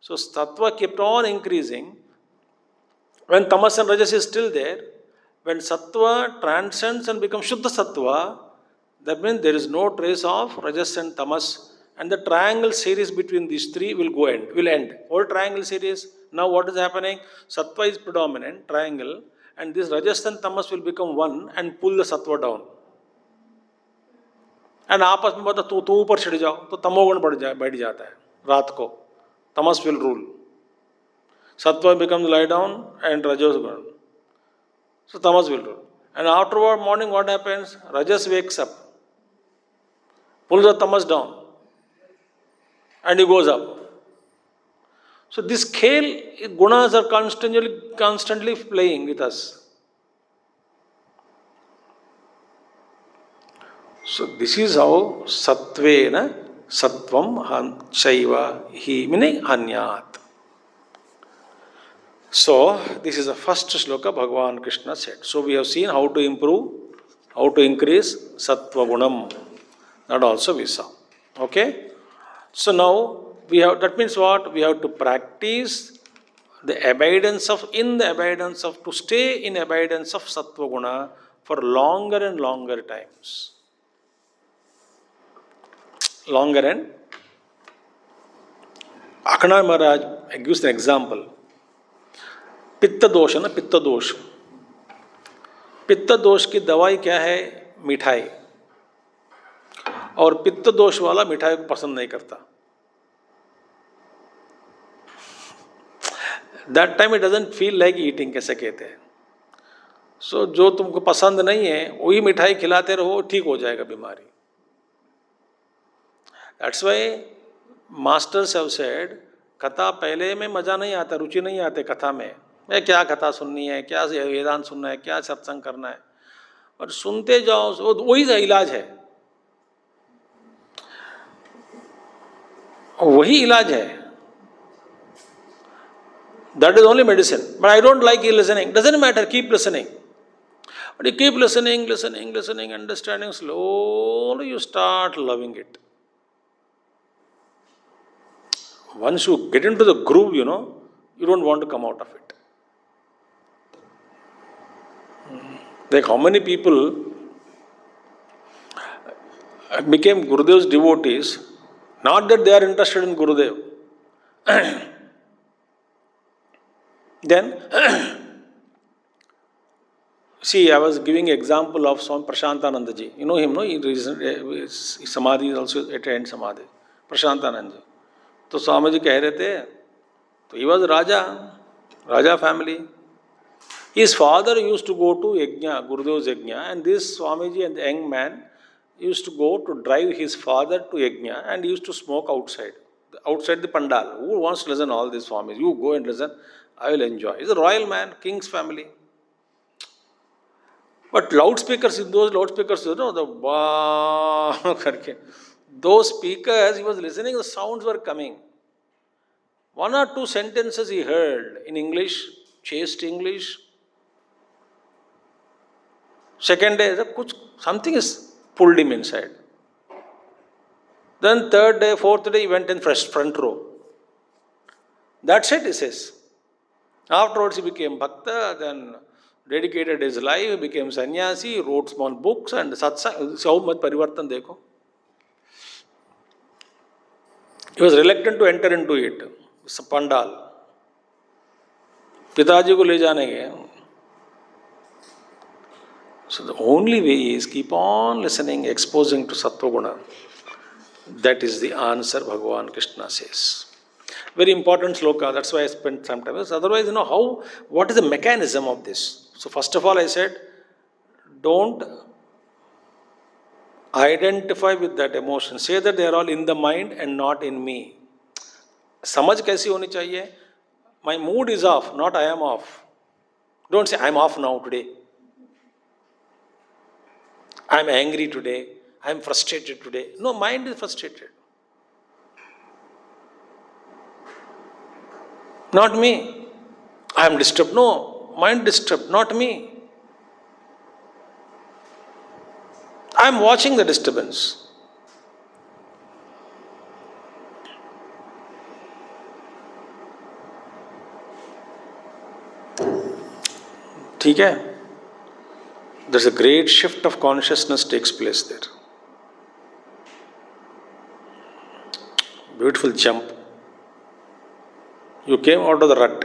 So sattva kept on increasing. When tamas and rajas is still there, when sattva transcends and becomes shuddha sattva, that means there is no trace of rajas and tamas, and the triangle series between these three will end. Whole triangle series. Now what is happening? Sattva is predominant, triangle, and this rajas and tamas will become one and pull the sattva down. And आपस में बता तू ऊपर चढ़ जाओ तो तमोगुण बैठ जाता है रात को. Tamas will rule. Sattva becomes lie down and rajas gone. So tamas will rule. And afterward morning what happens? Rajas wakes up, pulls the tamas down, and he goes up. So this scale, gunas are constantly playing with us. So this is how sattvena sattvam chaiva hi meaning anyat. So this is the first shloka Bhagavan Krishna said. So we have seen how to improve, how to increase sattva gunam. That also we saw. Okay? So now that means what? We have to practice to stay in abidance of sattva guna for longer and longer times. Longer. Akhana Maharaj gives an example. पित्त दोष है ना, पित्त दोष. पित्त दोष की दवाई क्या है? मिठाई. और पित्त दोष वाला मिठाई को पसंद नहीं करता. That time it doesn't feel like eating, कैसे कहते हैं. So जो तुमको पसंद नहीं है वही मिठाई खिलाते रहो, ठीक हो जाएगा बीमारी. That's why masters have said, कथा पहले में मजा नहीं आता, रुचि नहीं आते कथा में. क्या कथा सुननी है, क्या वेदांत सुनना है, क्या सत्संग करना है, और सुनते जाओ, वही इलाज है. वही इलाज है. That is only medicine. But I don't like listening. Doesn't matter, keep listening. But you keep listening, understanding, slowly you start loving it. Once you get into the groove, you don't want to come out of it. Like how many people became Gurudev's devotees, not that they are interested in Gurudev. Then, see, I was giving example of Swami Prashantanandaji. You know him, no? His Samadhi is also attained Samadhi. Prashantanandaji. So Swamiji कह रहे थे, so he was Raja family. His father used to go to Yajna, Gurudev's Yajna, and this Swamiji and the young man used to go to drive his father to Yajna, and he used to smoke outside the pandal. Who wants to listen to all these Swamis? You go and listen, I will enjoy. He's a royal man, king's family. But loudspeakers, those speakers, he was listening, the sounds were coming. One or two sentences he heard in English, chaste English. Second day, something is pulled him inside. Then third day, fourth day, he went in front row. That's it, he says. Afterwards, he became Bhakta, then dedicated his life, became sannyasi, wrote small books and satsang. So much parivartan dekho. He was reluctant to enter into it. It's a pandal. Pitaji ko le jane. So the only way is keep on listening, exposing to Sattva Guna. That is the answer, Bhagavan Krishna says. Very important sloka, that's why I spent some time. Otherwise, what is the mechanism of this? So first of all, I said, don't identify with that emotion. Say that they are all in the mind and not in me. Samajh kaisi honi chahiye? My mood is off, not I am off. Don't say I am off now today. I am angry today. I am frustrated today. No, mind is frustrated. Not me. I am disturbed. No, mind disturbed, not me. I am watching the disturbance. ठीक है? There's a great shift of consciousness takes place there. Beautiful jump. You came out of the rut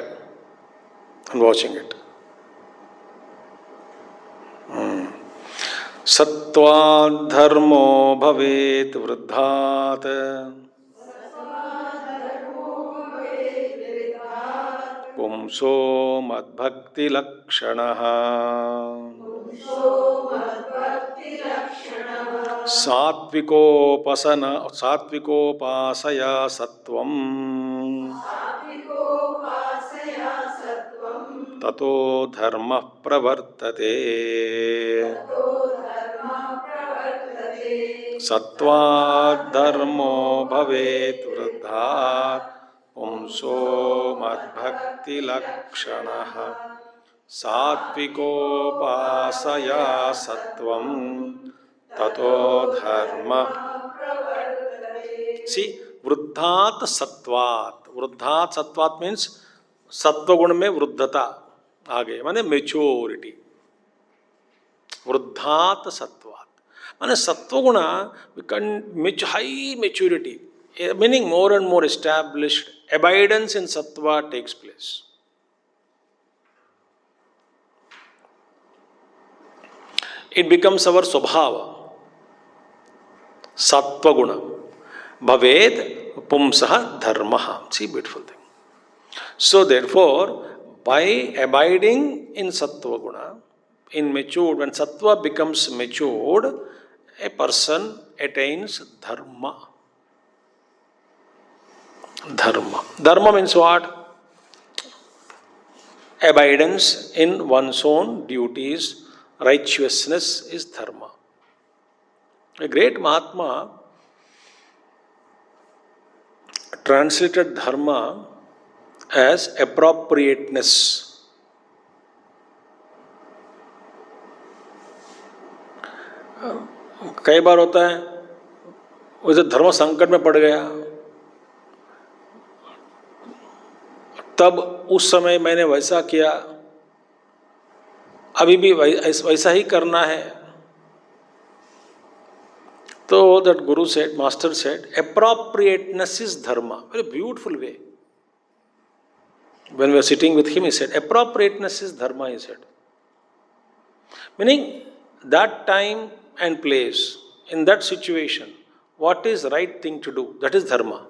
and watching it. सत्त्वात् धर्मो भवेत् वृद्धात् पुंसो मद्भक्तिलक्षणः सात्विकोपासया सत्वं ततो धर्मः प्रवर्तते। सत्त्वात् धर्मो भवेत् वृद्धात् पुंसो मद्भक्तिलक्षणः सात्विकोपासया सत्वं ततो धर्म। See, वृद्धात सत्वात, वृद्धात सत्वात मीन्स सत्वगुण में वृद्धता आ गई, माने मेच्योरिटी। वृद्धात सत्वात माने सत्वगुण high maturity, meaning more and more established abidance in sattva takes place. It becomes our swabhava. Sattva-guna. Bhaved pumsaha dharmaha. See, beautiful thing. So therefore, by abiding in sattva-guna, in matured, when sattva becomes matured, a person attains dharma. Dharma. Dharma means what? Abidance in one's own duties. Righteousness is dharma. A great Mahatma translated dharma as appropriateness. कई बार होता है उसे धर्म संकट में पड़ गया, तब उस समय मैंने वैसा किया, अभी भी वैसा ही करना है. So that Guru said, Master said, appropriateness is dharma. Very beautiful way. When we were sitting with him, he said, appropriateness is dharma, he said. Meaning, that time and place, in that situation, what is the right thing to do? That is dharma.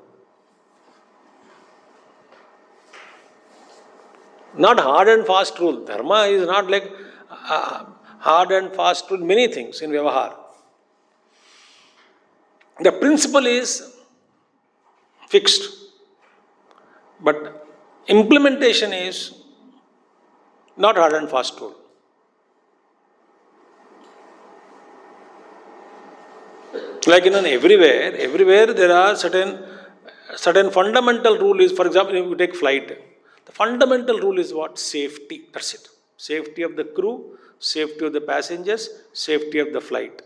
Not hard and fast rule. Dharma is not like hard and fast rule, many things in Vyavahar. The principle is fixed, but implementation is not hard and fast rule. Like everywhere there are certain fundamental rule is, for example, if you take flight, the fundamental rule is what? Safety. That's it. Safety of the crew, safety of the passengers, safety of the flight.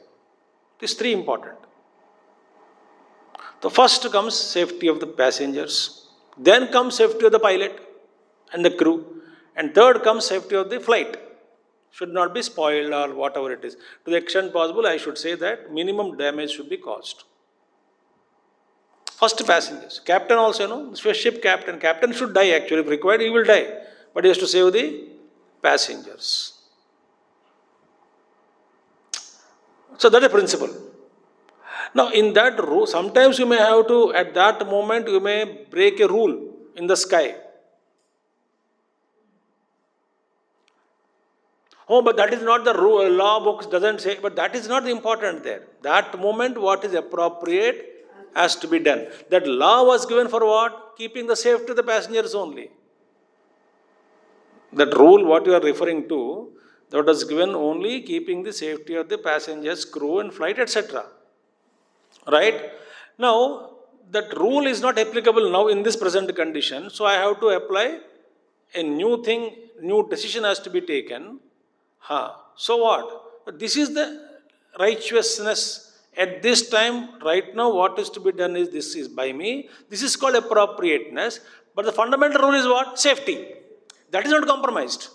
These three important. The first comes safety of the passengers, then comes safety of the pilot and the crew, and third comes safety of the flight. Should not be spoiled or whatever it is. To the extent possible, I should say that minimum damage should be caused. First passengers. Captain also, ship captain should die actually. If required, he will die. But he has to save the passengers. So that is a principle. Now in that rule, sometimes you may have to, at that moment, you may break a rule in the sky. Oh, but that is not the rule, law books doesn't say, but that is not the important there. That moment, what is appropriate has to be done. That law was given for what? Keeping the safety of the passengers only. That rule, what you are referring to, that was given only keeping the safety of the passengers, crew and flight, etc. Right? Now, that rule is not applicable now in this present condition, so I have to apply a new thing, new decision has to be taken. So what? But this is the righteousness. At this time, right now, what is to be done is this is by me. This is called appropriateness. But the fundamental rule is what? Safety. That is not compromised.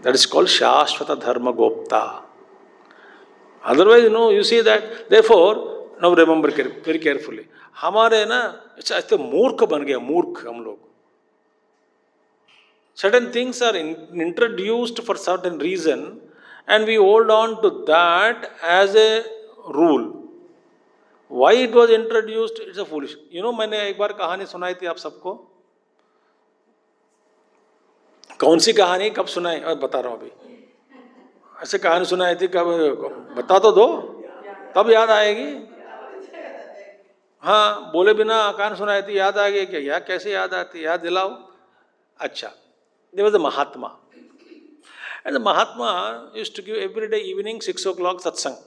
That is called Shashvata Dharma Gopta. Otherwise, you see that. Therefore, now remember very carefully. हमारे ना ऐसे मूर्ख बन गया, मूर्ख हम लोग. Certain things are introduced for certain reason, and we hold on to that as a rule. Why it was introduced, it's a foolish. मैंने एक बार कहानी सुनाई थी आप सबको. कौन सी कहानी कब सुनाई, और बता रहा हूँ अभी. ऐसे कहानी सुनाई थी कब, बता तो दो, तब याद आएगी. हाँ, बोले बिना कहानी सुनाई थी, याद आ गई क्या? यार कैसे याद आती, याद दिलाओ. अच्छा, there was a Mahatma. And the Mahatma used to give every day evening 6 o'clock satsang.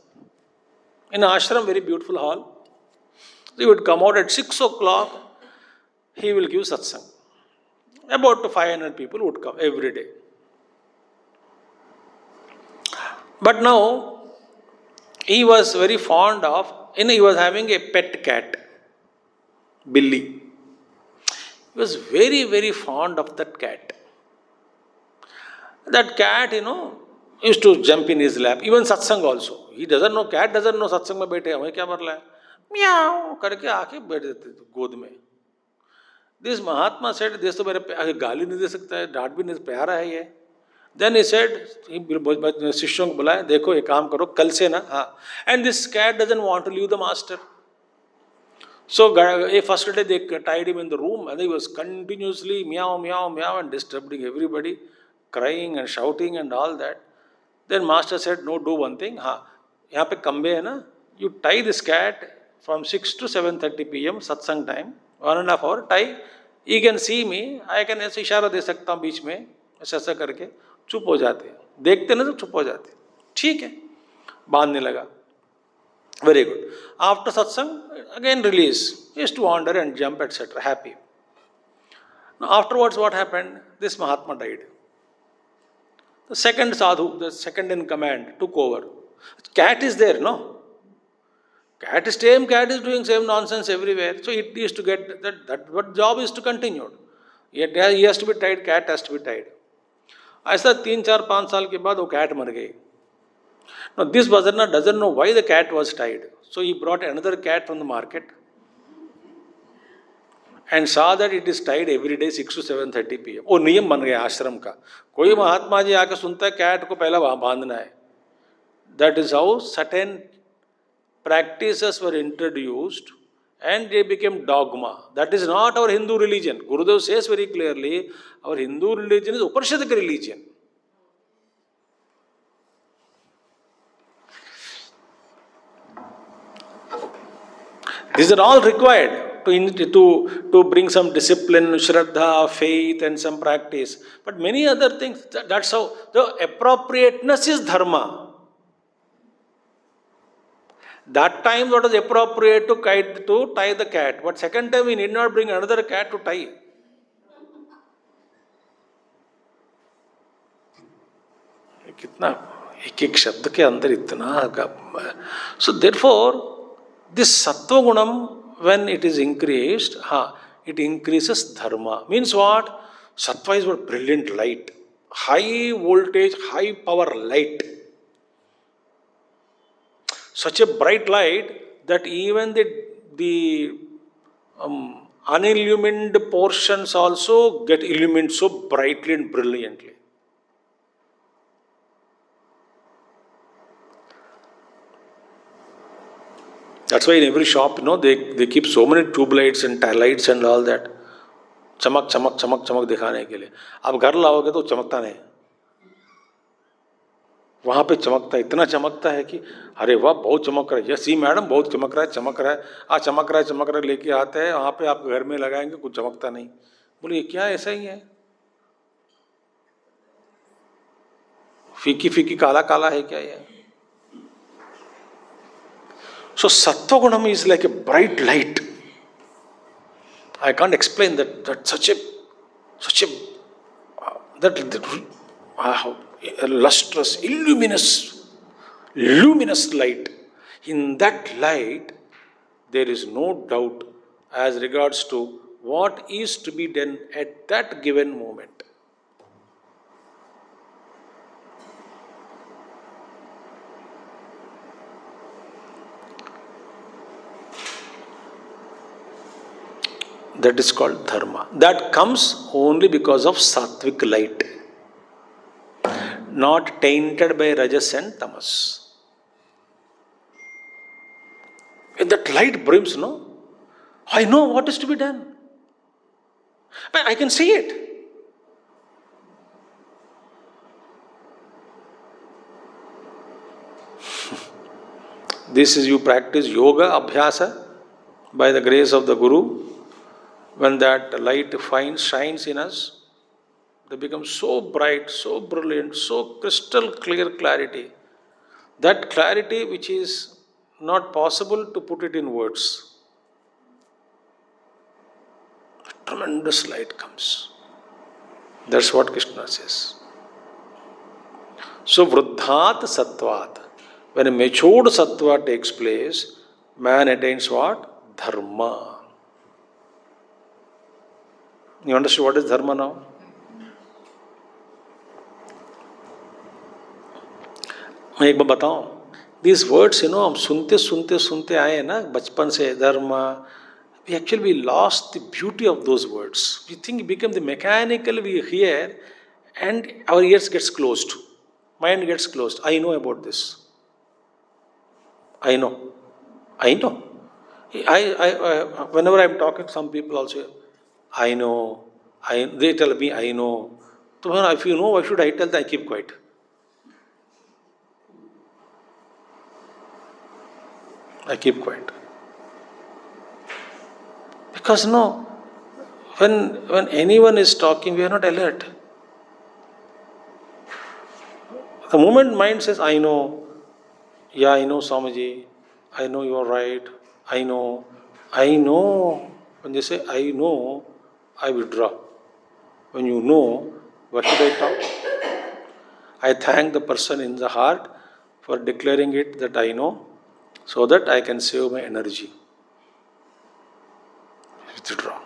In an ashram, very beautiful hall. He would come out at 6 o'clock, he will give satsang. About 500 people would come every day. But now, he was very fond of, he was having a pet cat, Billy. He was very, very fond of that cat. That cat, used to jump in his lap, even satsang also. He doesn't know, cat doesn't know satsang में बैठे हमें क्या मरला है, म्याऊ करके आके बैठ देते गोद में. This Mahatma said, this तो मेरे गाली नहीं दे सकता है, डांट भी नहीं, प्यारा है ये. Then he said, शिष्यों को बुलाया, देखो ये काम करो कल से ना. हाँ. And this cat doesn't want to leave the master. So first day they tied him in the room, and he was continuously meow, meow, meow and disturbing everybody, crying and shouting and all that. Then master said, no, do one thing. हाँ, यहाँ पे कम्बे है ना, you tie this cat from 6 to 7:30 p.m. satsang time, 1.5 hour, tie. He can see me, I can ऐसे इशारा दे सकता हूँ बीच में, ऐसा ऐसा करके चुप हो जाते हैं, देखते ना तो चुप हो जाते. ठीक है, बांधने लगा. Very good. After satsang, again release. He used to wander and jump, etc. Happy. Now afterwards, what happened? This Mahatma died. The second sadhu, the second in command, took over. Cat is there, no? Cat is doing same nonsense everywhere. So it used to get that what job is to continue. Yet he has to be tied, cat has to be tied. ऐसा 3-4-5 साल के बाद वो cat मर गई. Now this Bazarna doesn't know why the cat was tied. So he brought another cat from the market and saw that it is tied every day 6 to 7:30 p.m. वो नियम बन गया आश्रम का. कोई महात्मा जी आके सुनता है कैट को पहला वहाँ बांधना है. That is how certain practices were introduced and they became dogma. That is not our Hindu religion. Gurudev says very clearly, our Hindu religion is Upanishadic religion. These are all required to bring some discipline, shraddha, faith and some practice. But many other things, that's how the appropriateness is dharma. That time what was appropriate to tie the cat. But second time we need not bring another cat to tie. कितना एक एक शब्द के अंदर इतना. So therefore, this sattva gunam, when it is increased, it increases dharma. Means what? Sattva is what? Brilliant light. High voltage, high power light. Such a bright light that even the unillumined portions also get illumined so brightly and brilliantly. That's why in every shop, they keep so many tube lights and lights and all that. चमक चमक चमक चमक दिखाने के लिए. आप घर लाओगे तो चमकता नहीं. वहाँ पे चमकता, इतना चमकता है कि अरे वाह बहुत चमक रहा है. यस सी मैडम बहुत चमक रहा है, चमक रहा है. चमक रहा है लेके आते हैं. वहाँ पे आप घर में लगाएंगे कुछ चमकता नहीं. बोले क्या ऐसा ही है, फीकी फीकी काला काला है क्या ये? So sattva gunam is like a bright light. I can't explain that such a lustrous, luminous light. In that light, there is no doubt as regards to what is to be done at that given moment. That is called dharma. That comes only because of sattvic light, not tainted by rajas and tamas. When that light brims, no, I know what is to be done. I can see it. This is, you practice yoga abhyasa by the grace of the Guru. When that light shines in us, they become so bright, so brilliant, so crystal clear clarity. That clarity which is not possible to put it in words. Tremendous light comes. That's what Krishna says. So, vruddhat sattvat. When a matured sattva takes place, man attains what? Dharma. You understand what is dharma now? मैं एक बार बताऊं, these words, हम सुनते सुनते सुनते आए हैं ना बचपन से, धर्मा. We lost the beauty of those words. We think it became the mechanical, we hear and our ears gets closed. Mind gets closed. I know about this. I know. Whenever I'm talking to some people also, I know. They tell me, I know. So if you know, why should I tell them? I keep quiet. I keep quiet. Because when anyone is talking, we are not alert. The moment mind says, I know, yeah, I know, Swamiji, I know you are right, I know. When they say, I know, I withdraw. When you know, what should I talk? I thank the person in the heart for declaring it that I know, so that I can save my energy. Withdraw.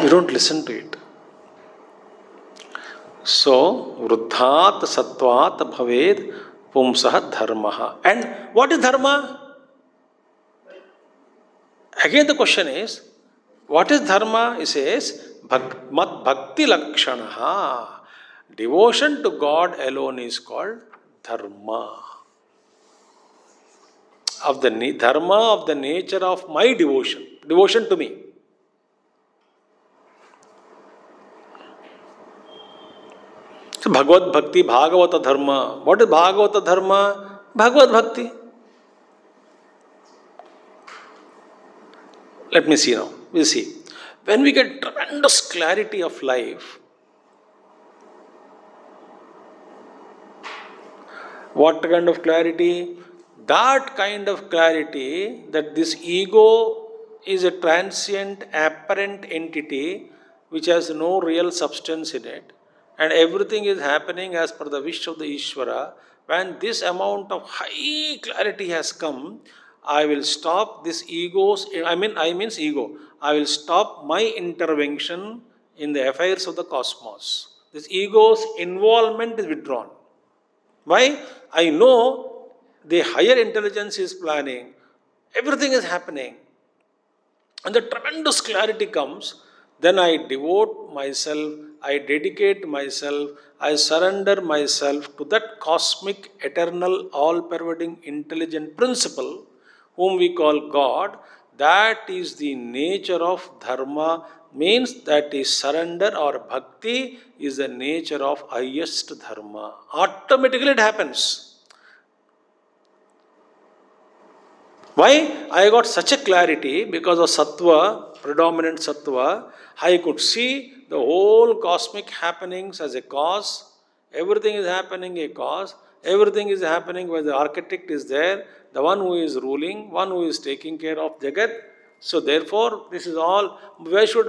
We don't listen to it. So, vruddhat sattvat bhaved pumsah dharma. And what is dharma? Again the question is, what is dharma? He says, mat bhakti lakshanaha. Devotion to God alone is called dharma. Dharma of the nature of my devotion. Devotion to me. So Bhagavad Bhakti, Bhagavata Dharma. What is Bhagavata Dharma? Bhagavad Bhakti. Let me see now. We'll see. When we get tremendous clarity of life, what kind of clarity? That kind of clarity that this ego is a transient, apparent entity which has no real substance in it, and everything is happening as per the wish of the Ishvara. When this amount of high clarity has come, I will stop this ego's, I means ego. I will stop my intervention in the affairs of the cosmos. This ego's involvement is withdrawn. Why? I know the higher intelligence is planning. Everything is happening. And the tremendous clarity comes. Then I devote myself, I dedicate myself, I surrender myself to that cosmic, eternal, all-pervading, intelligent principle whom we call God. That is the nature of dharma, means that is surrender, or bhakti is the nature of highest dharma. Automatically it happens. Why? I got such a clarity because of sattva, predominant sattva. I could see the whole cosmic happenings as a cause. Everything is happening a cause. Everything is happening where the architect is there, the one who is ruling, one who is taking care of Jagat. So therefore, this is all. Where should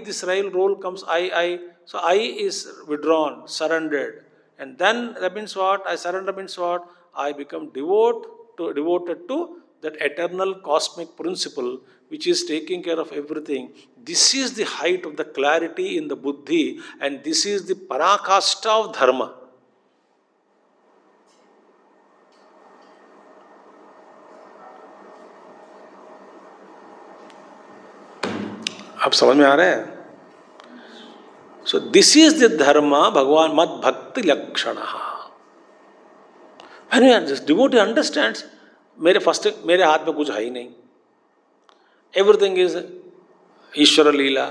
this real role comes, I. So I is withdrawn, surrendered. And then that means what? I surrender means what? I become devoted to that eternal cosmic principle which is taking care of everything. This is the height of the clarity in the buddhi, and this is the parakasta of dharma. आप समझ में आ रहे हैं? So this is the धर्म भगवान मद भक्ति लक्षण. When this devotee understands, मेरे हाथ में कुछ है ही नहीं, everything is Ishwar Leela,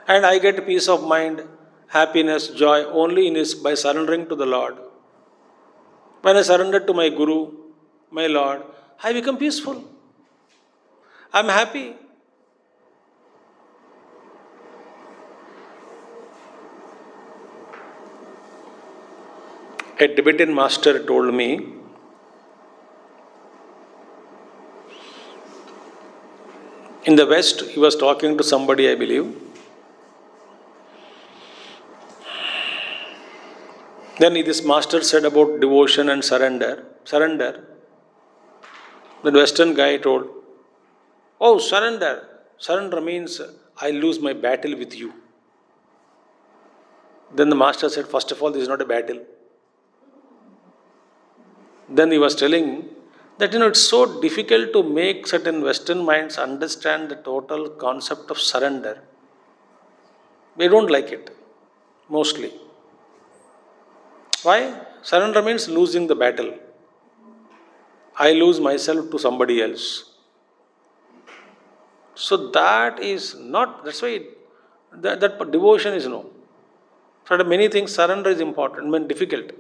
and I get peace of mind, happiness, joy only by surrendering to the Lord. When I surrender to my Guru, my Lord, I become peaceful. I am happy. A Tibetan master told me, in the West, he was talking to somebody, I believe. Then this master said about devotion and surrender. The Western guy told, oh, surrender. Surrender means I lose my battle with you. Then the master said, first of all, this is not a battle. Then he was telling that, it's so difficult to make certain Western minds understand the total concept of surrender. They don't like it, mostly. Why? Surrender means losing the battle. I lose myself to somebody else. So that is not, that's why that devotion is no. For many things, surrender is important, difficult.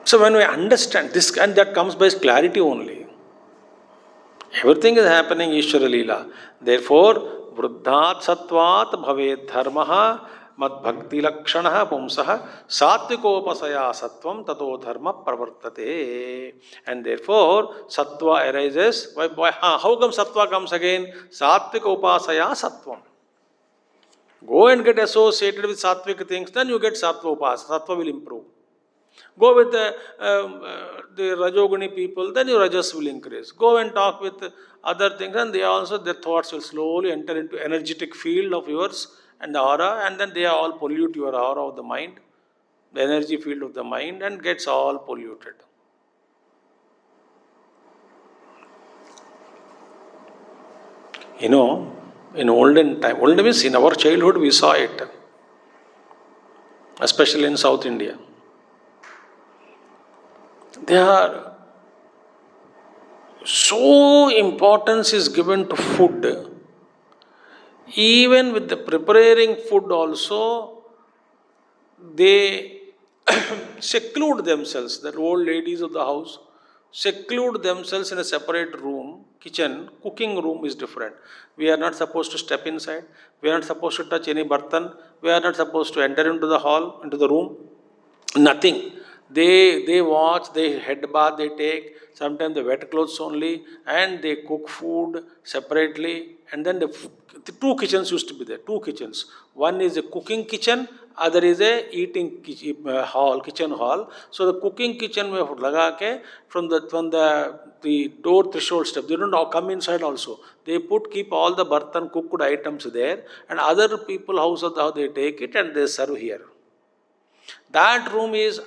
So when we understand this, and that comes by clarity only. Everything is happening Ishvara Leela. Therefore, Vruddhat Sattvat Bhavet Dharmaha Mad Bhakti Lakshanaha Pumsaha Satvikopasaya Sattvam Tato Dharma Pravartate. And therefore, Sattva arises. How come Sattva comes again? Satvikopasaya Sattvam. Go and get associated with Sattvik things, then you get Sattva Upas. Sattva will improve. Go with the Rajoguni people, then your Rajas will increase. Go and talk with other things, and their thoughts will slowly enter into energetic field of yours and the aura, and then they all pollute your aura of the mind, the energy field of the mind, and gets all polluted. In olden time, olden means in our childhood we saw it, especially in South India. There are so importance is given to food. Even with the preparing food also, they seclude themselves. The old ladies of the house seclude themselves in a separate room, kitchen. Cooking room is different. We are not supposed to step inside. We are not supposed to touch any bartan. We are not supposed to enter into the hall, into the room. Nothing. They watch, they head bath they take, sometimes the wet clothes only, and they cook food separately. And then the two kitchens used to be there, two kitchens. One is a cooking kitchen, other is a eating kitchen hall. So the cooking kitchen mein laga ke, from the door threshold step, they don't come inside also. They keep all the bartan cooked items there, and other people house of the house, they take it and they serve here. That room is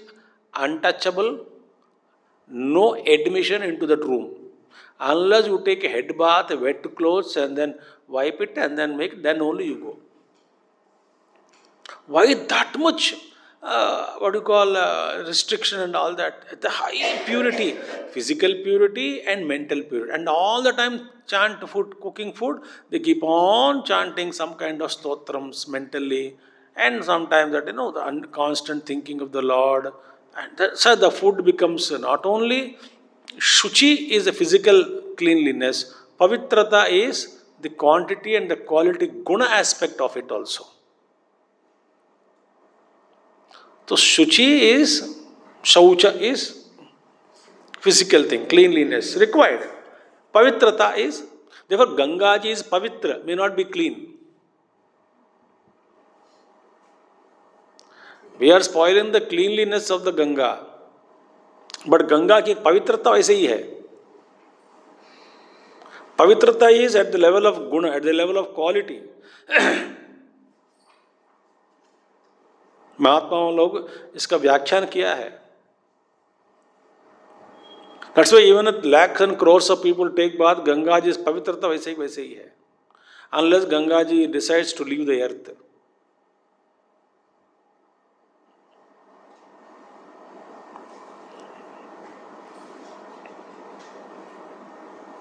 untouchable, no admission into that room. Unless you take a head bath, wet clothes, and then wipe it and then then only you go. Why that much, restriction and all that? The high purity, physical purity and mental purity. And all the time chant food, cooking food, they keep on chanting some kind of stotrams mentally. And sometimes that, the constant thinking of the Lord. And so the food becomes not only, Shuchi is a physical cleanliness, Pavitrata is the quantity and the quality, guna aspect of it also. So Shuchi Shaucha is physical thing, cleanliness required. Pavitrata is, therefore Gangaji is Pavitra, may not be clean. We are spoiling the cleanliness of the Ganga. But Ganga ki pavitrata वैसे ही है. Pavitrata is at the level of guna, at the level of quality. महात्माओं लोग इसका व्याख्यान किया है. That's why even if lakhs and crores of people take bath, Ganga Ji's pavitrata वैसे ही है. Unless Ganga Ji decides to leave the earth.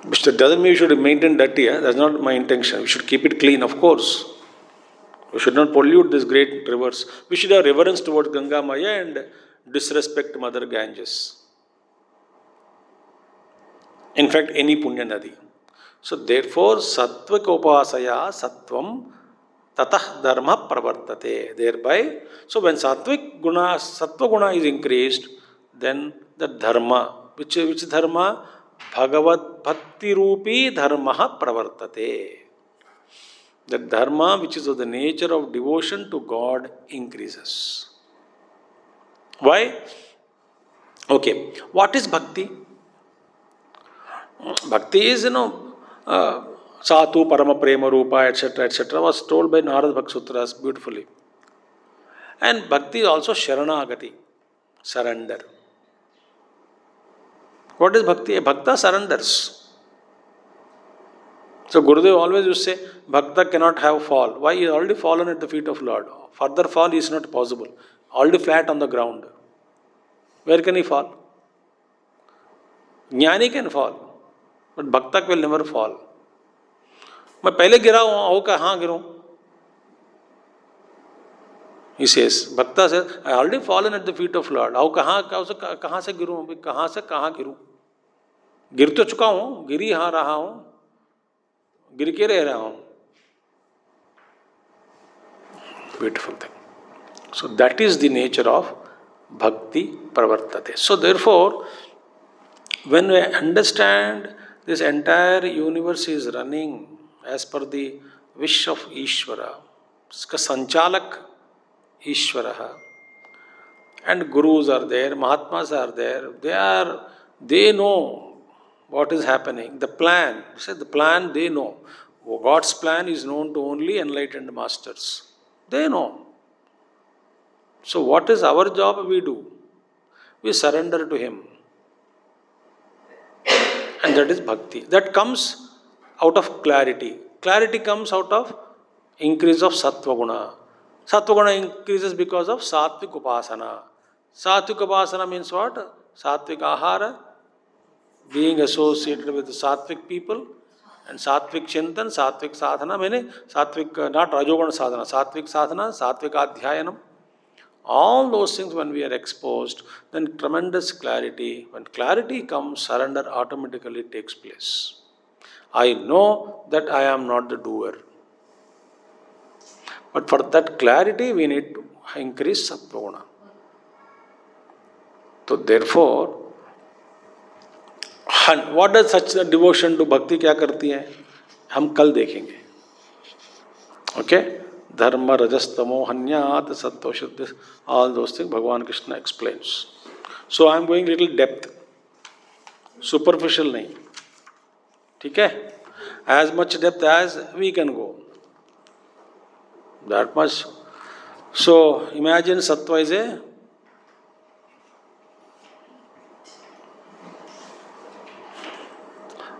Which doesn't mean you should maintain dirty. That's not my intention. We should keep it clean, of course. We should not pollute these great rivers. We should have reverence towards Ganga Maya and disrespect Mother Ganges. In fact, any Punya Nadi. So therefore, Sattvik Upasaya Sattvam Tatah Dharma Pravartate. Thereby, so when Sattva Guna is increased, then the Dharma, which Dharma? Bhagavad Bhakti Rupi Dharma Pravartate. The Dharma which is of the nature of devotion to God increases. Why? Okay. What is Bhakti? Bhakti is, Satu Parama Prema Rupa, etc., was told by Narad Bhakti Sutras beautifully. And Bhakti is also Sharanagati, surrender. What is Bhakti? A Bhakta surrenders. So Gurudev always used to say, Bhakta cannot have fall. Why? He is already fallen at the feet of Lord. Further fall is not possible. Already flat on the ground. Where can he fall? Jnani can fall. But Bhakta will never fall. मैं पहले गिरा हूँ, आओ कहाँ गिरूँ? He says, Bhakta says, I already fallen at the feet of Lord. आओ कहाँ से गिरूँ? अभी कहाँ से कहाँ गिरूँ? गिर तो चुका हूँ, गिरी हाँ रहा हूँ, गिर के रह रहा हूँ. Beautiful thing. So that is the nature of Bhakti Pravartate. So therefore, when we understand this entire universe is running as per the wish of Ishvara, iska sanchalak Ishvara, and Gurus are there, Mahatmas are there, they know what is happening. The plan, they know. God's plan is known to only enlightened masters. They know. So what is our job we do? We surrender to Him. And that is Bhakti. That comes out of clarity. Clarity comes out of increase of Sattva Guna. Sattva Guna increases because of Sattvik Upasana. Sattvik Upasana means what? Sattvik Ahara, being associated with Sattvik people, and Sattvik Chintan, Sattvik Sadhana, meaning Sattvik, not Rajogana Sadhana, Sattvik Sadhana, Sattvik Adhyayanam. All those things when we are exposed, then tremendous clarity. When clarity comes, surrender automatically takes place. I know that I am not the doer. But for that clarity, we need to increase Sattva Guna. So therefore, what does such a devotion to Bhakti क्या करती है? हम कल देखेंगे. Okay? Dharma, Rajastamo, Hanyat, Sattva, Shuddhi, all those things Bhagavan Krishna explains. So I am going little depth. Superficial nahi. ठीक है? As much depth as we can go. That much. So imagine Sattva is a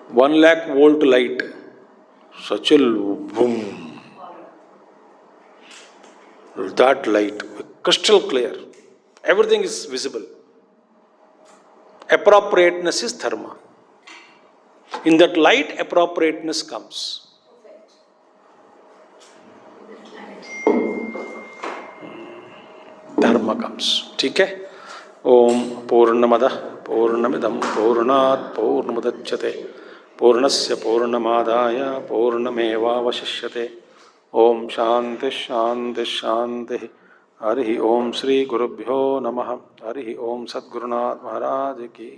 1 lakh volt light. Such a boom. That light, crystal clear. Everything is visible. Appropriateness is dharma. In that light, appropriateness comes. Dharma comes. ठीक है? ओम पूर्णमदः पूर्णमिदं पूर्णात् पूर्णमुदच्यते पूर्णस्य पूर्णमादाय पूर्णमेवावशिष्यते. ओम शांति शांति शांति. हरि ओम श्री गुरुभ्यो नमः. हरि ओम सद्गुरुनाथ महाराज की.